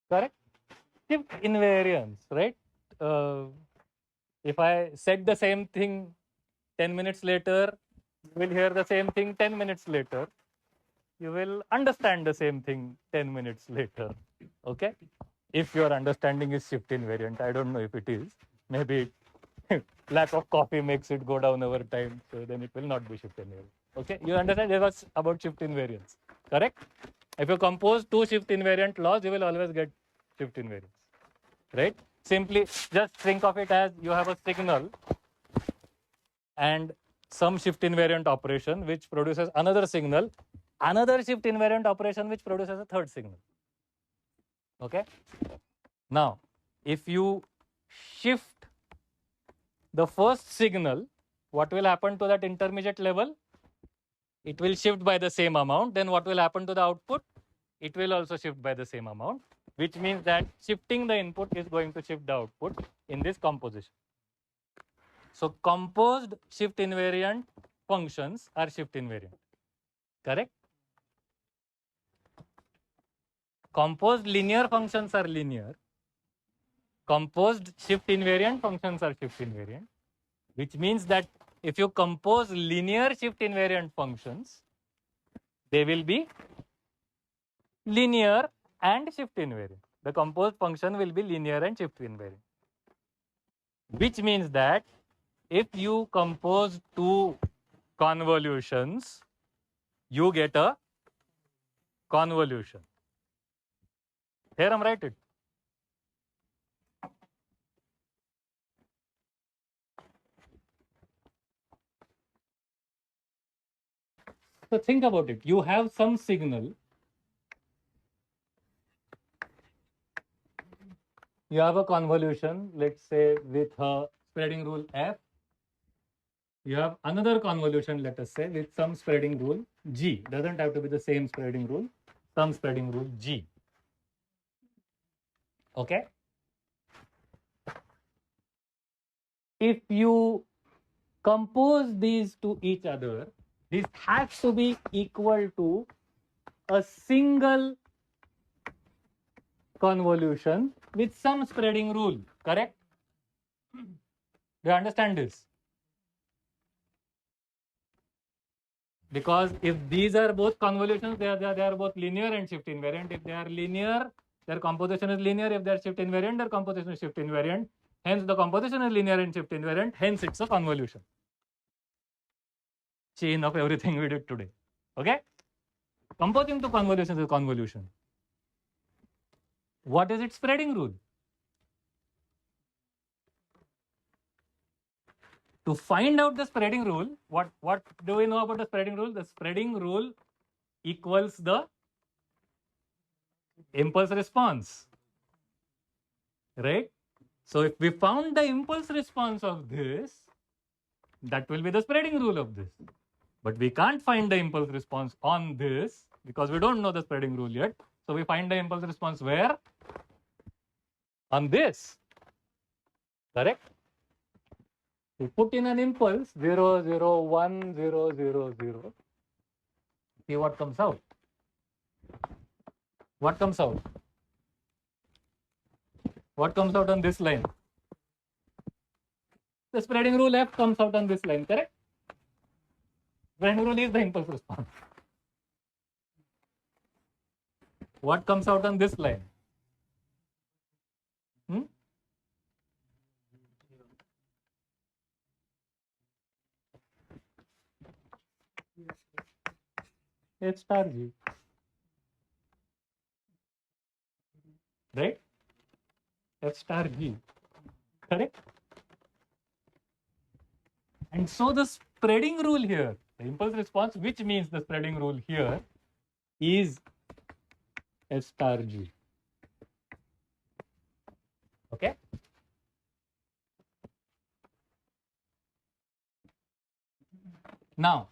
Correct. Shift invariance, right? If I said the same thing 10 minutes later, you will hear the same thing 10 minutes later. You will understand the same thing 10 minutes later. Okay? If your understanding is shift invariant, I don't know if it is. Maybe lack of coffee makes it go down over time, so then it will not be shift invariant. Okay? You understand? It was about shift invariance. Correct? If you compose two shift invariant laws, you will always get shift invariance. Right? Simply just think of it as you have a signal and some shift invariant operation which produces another signal, another shift invariant operation which produces a third signal. Okay? Now, if you shift the first signal, what will happen to that intermediate level? It will shift by the same amount. Then what will happen to the output? It will also shift by the same amount, which means that shifting the input is going to shift the output in this composition. So composed shift invariant functions are shift invariant. Correct? Composed linear functions are linear. Composed shift invariant functions are shift invariant, which means that if you compose linear shift invariant functions, they will be linear and shift invariant. The composed function will be linear and shift invariant, which means that if you compose two convolutions, you get a convolution. Here I'm writing it. So think about it. You have some signal. You have a convolution, let's say with a spreading rule f. You have another convolution, let us say, with some spreading rule g. Doesn't have to be the same spreading rule, some spreading rule g. Okay? If you compose these to each other, this has to be equal to a single convolution with some spreading rule, correct? Do you understand this? Because if these are both convolutions, they are both linear and shift invariant. If they are linear, their composition is linear. If they are shift invariant, their composition is shift invariant. Hence, the composition is linear and shift invariant. Hence, it's a convolution. chain of everything we did today. Okay? Composing to convolution is a convolution. What is its spreading rule? To find out the spreading rule, what do we know about the spreading rule? The spreading rule equals the impulse response, right? So if we found the impulse response of this, that will be the spreading rule of this. But we can't find the impulse response on this because we don't know the spreading rule yet. So we find the impulse response where? On this. Correct? We put in an impulse 0, 0, 1, 0, 0, 0. See what comes out. What comes out? What comes out on this line? The spreading rule F comes out on this line, correct? Spreading rule is the impulse response. What comes out on this line? H star G. Right? F star G. Correct? And so the spreading rule here, the impulse response, which means the spreading rule here, is F star G. Okay? Now,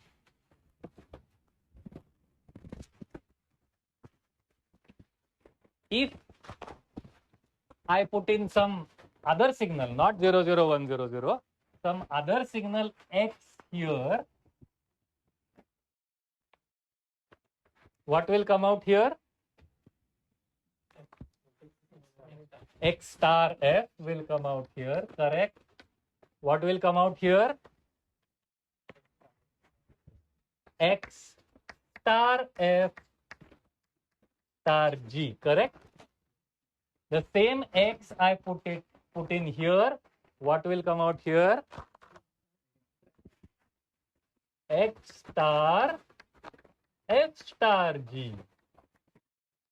if I put in some other signal, not 0, 0, 1, 0, 0, some other signal x here, what will come out here? X star F will come out here, correct? What will come out here? X star F star G, correct? The same X I put in here, what will come out here? X star F star G.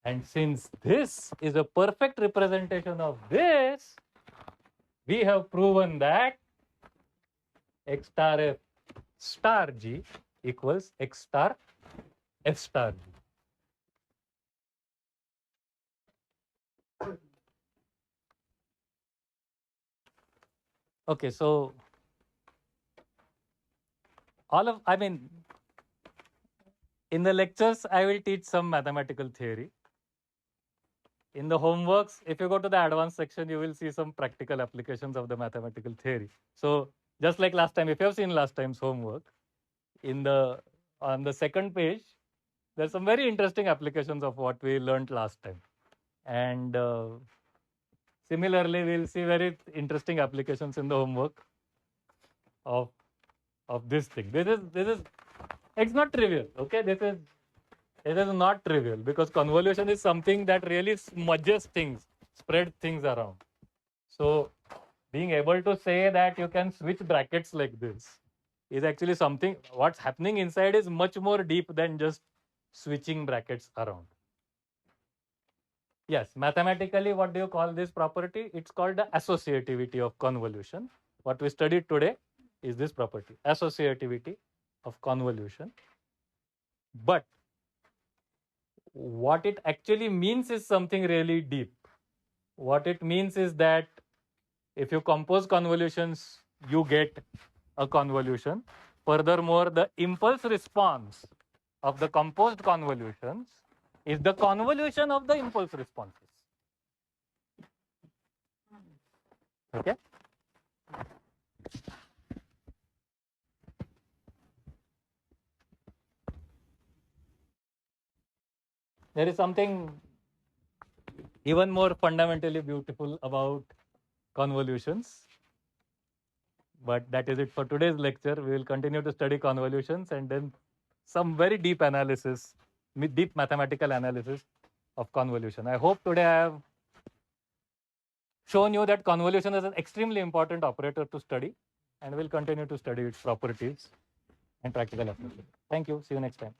And since this is a perfect representation of this, we have proven that X star F star G equals X star F star G. Okay, so in the lectures, I will teach some mathematical theory. In the homeworks, if you go to the advanced section, you will see some practical applications of the mathematical theory. So just like last time, if you have seen last time's homework, on the second page, there's some very interesting applications of what we learned last time. And similarly, we'll see very interesting applications in the homework of this thing. It's not trivial, okay? It is not trivial because convolution is something that really smudges things, spreads things around. So being able to say that you can switch brackets like this is actually something, what's happening inside is much more deep than just switching brackets around. Yes, mathematically, what do you call this property? It's called the associativity of convolution. What we studied today is this property, associativity of convolution. But what it actually means is something really deep. What it means is that if you compose convolutions, you get a convolution. Furthermore, the impulse response of the composed convolutions is the convolution of the impulse responses. Okay? There is something even more fundamentally beautiful about convolutions. But that is it for today's lecture. We will continue to study convolutions and then some very deep analysis, deep mathematical analysis of convolution. I hope today I have shown you that convolution is an extremely important operator to study, and we'll continue to study its properties and practical application. Thank you. See you next time.